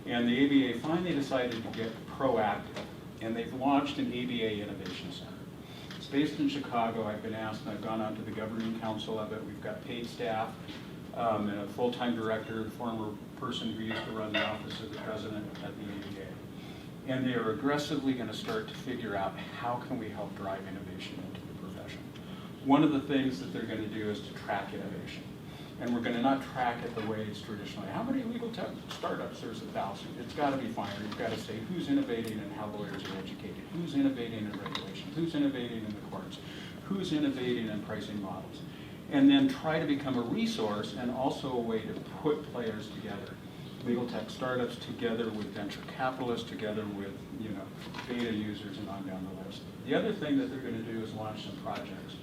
And the ABA finally decided to get proactive, and they've launched an ABA Innovation Center. It's based in Chicago. I've been asked, and I've gone on to the governing council of it. We've got paid staff and a full-time director, the former person who used to run the office of the president at the ABA. And they are aggressively going to start to figure out how can we help drive innovation into the profession. One of the things that they're going to do is to track innovation. And we're going to not track it the way it's traditionally. How many legal tech startups? There's 1,000. It's got to be finer. You've got to say who's innovating and how lawyers are educated, who's innovating in regulation, who's innovating in the courts, who's innovating in pricing models. And then try to become a resource and also a way to put players together. Legal tech startups together with venture capitalists, together with, you know, beta users, and on down the list. The other thing that they're going to do is launch some projects.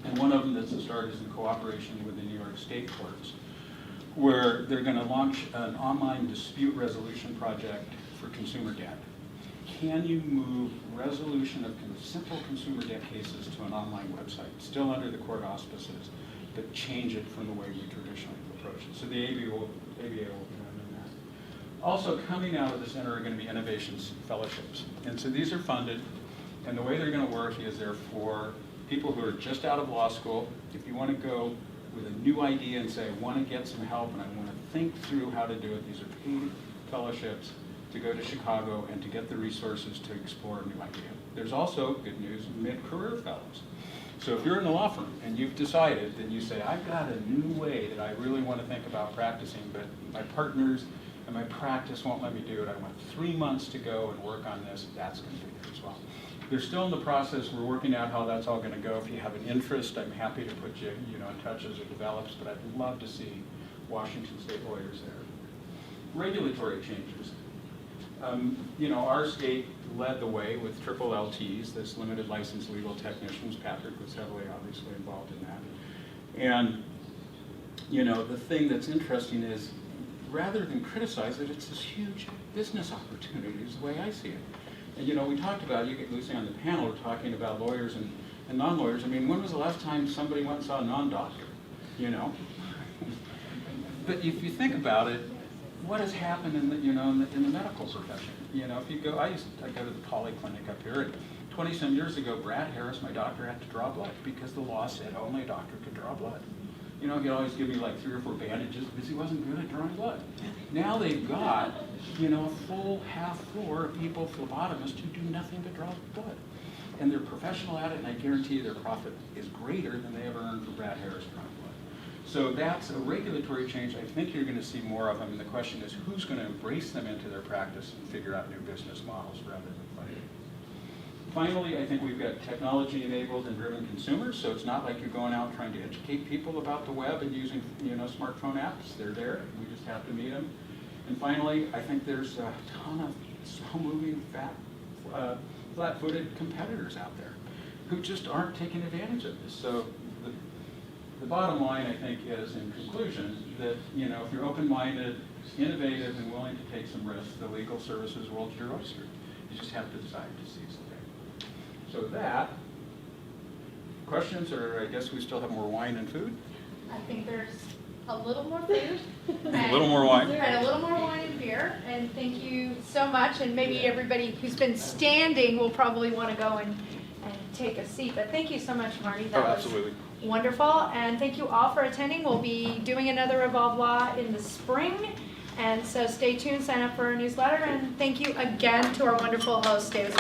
And one of them that's a start is in cooperation with the New York State courts, where they're going to launch an online dispute resolution project for consumer debt. Can you move resolution of simple consumer debt cases to an online website, still under the court auspices, but change it from the way we traditionally approach it? So the ABA will be doing that. Also coming out of the center are going to be innovation fellowships. And so these are funded, and the way they're going to work is they're for people who are just out of law school. If you want to go with a new idea and say, I want to get some help and I want to think through how to do it, these are paid fellowships to go to Chicago and to get the resources to explore a new idea. There's also, good news, mid-career fellows. So if you're in the law firm and you've decided that you say, I've got a new way that I really want to think about practicing, but my partners and my practice won't let me do it. I want 3 months to go and work on this. That's going to be there as well. they're still in the process. We're working out how that's all going to go. If you have an interest, I'm happy to put you, in touch as it develops, but I'd love to see Washington State lawyers there. Regulatory changes. Our state led the way with triple LTs, this limited license legal technicians. Patrick was heavily, obviously, involved in that. And, the thing that's interesting is, rather than criticize it, it's this huge business opportunity, is the way I see it. And, we talked about, you get Lucy on the panel, we're talking about lawyers and non-lawyers. I mean, when was the last time somebody went and saw a non-doctor, But if you think about it, what has happened in the, in the medical profession? If you go, I go to the polyclinic up here, and 20-some years ago, Brad Harris, my doctor, had to draw blood because the law said only a doctor could draw blood. He'd always give me like 3 or 4 bandages because he wasn't good at drawing blood. Now they've got, a full half floor of people, phlebotomists, who do nothing but draw blood. And they're professional at it, and I guarantee you their profit is greater than they ever earned for Brad Harris drawing blood. So that's a regulatory change. I think you're going to see more of them, and the question is who's going to embrace them into their practice and figure out new business models rather than fight it. Finally, I think we've got technology-enabled and driven consumers, so it's not like you're going out trying to educate people about the web and using smartphone apps. They're there. We just have to meet them. And finally, I think there's a ton of slow-moving, flat-footed competitors out there who just aren't taking advantage of this. So the bottom line, I think, is, in conclusion, that if you're open-minded, innovative, and willing to take some risks, the legal services world's your oyster. You just have to decide to seize the day. So with that, questions, or I guess we still have more wine and food? I think there's a little more food. A little more wine. And a little more wine and beer. And thank you so much. And maybe everybody who's been standing will probably want to go and take a seat. But thank you so much, Marty. That was Absolutely. wonderful. And thank you all for attending. We'll be doing another Evolve Law in the spring. And so stay tuned, sign up for our newsletter. And thank you again to our wonderful host, David.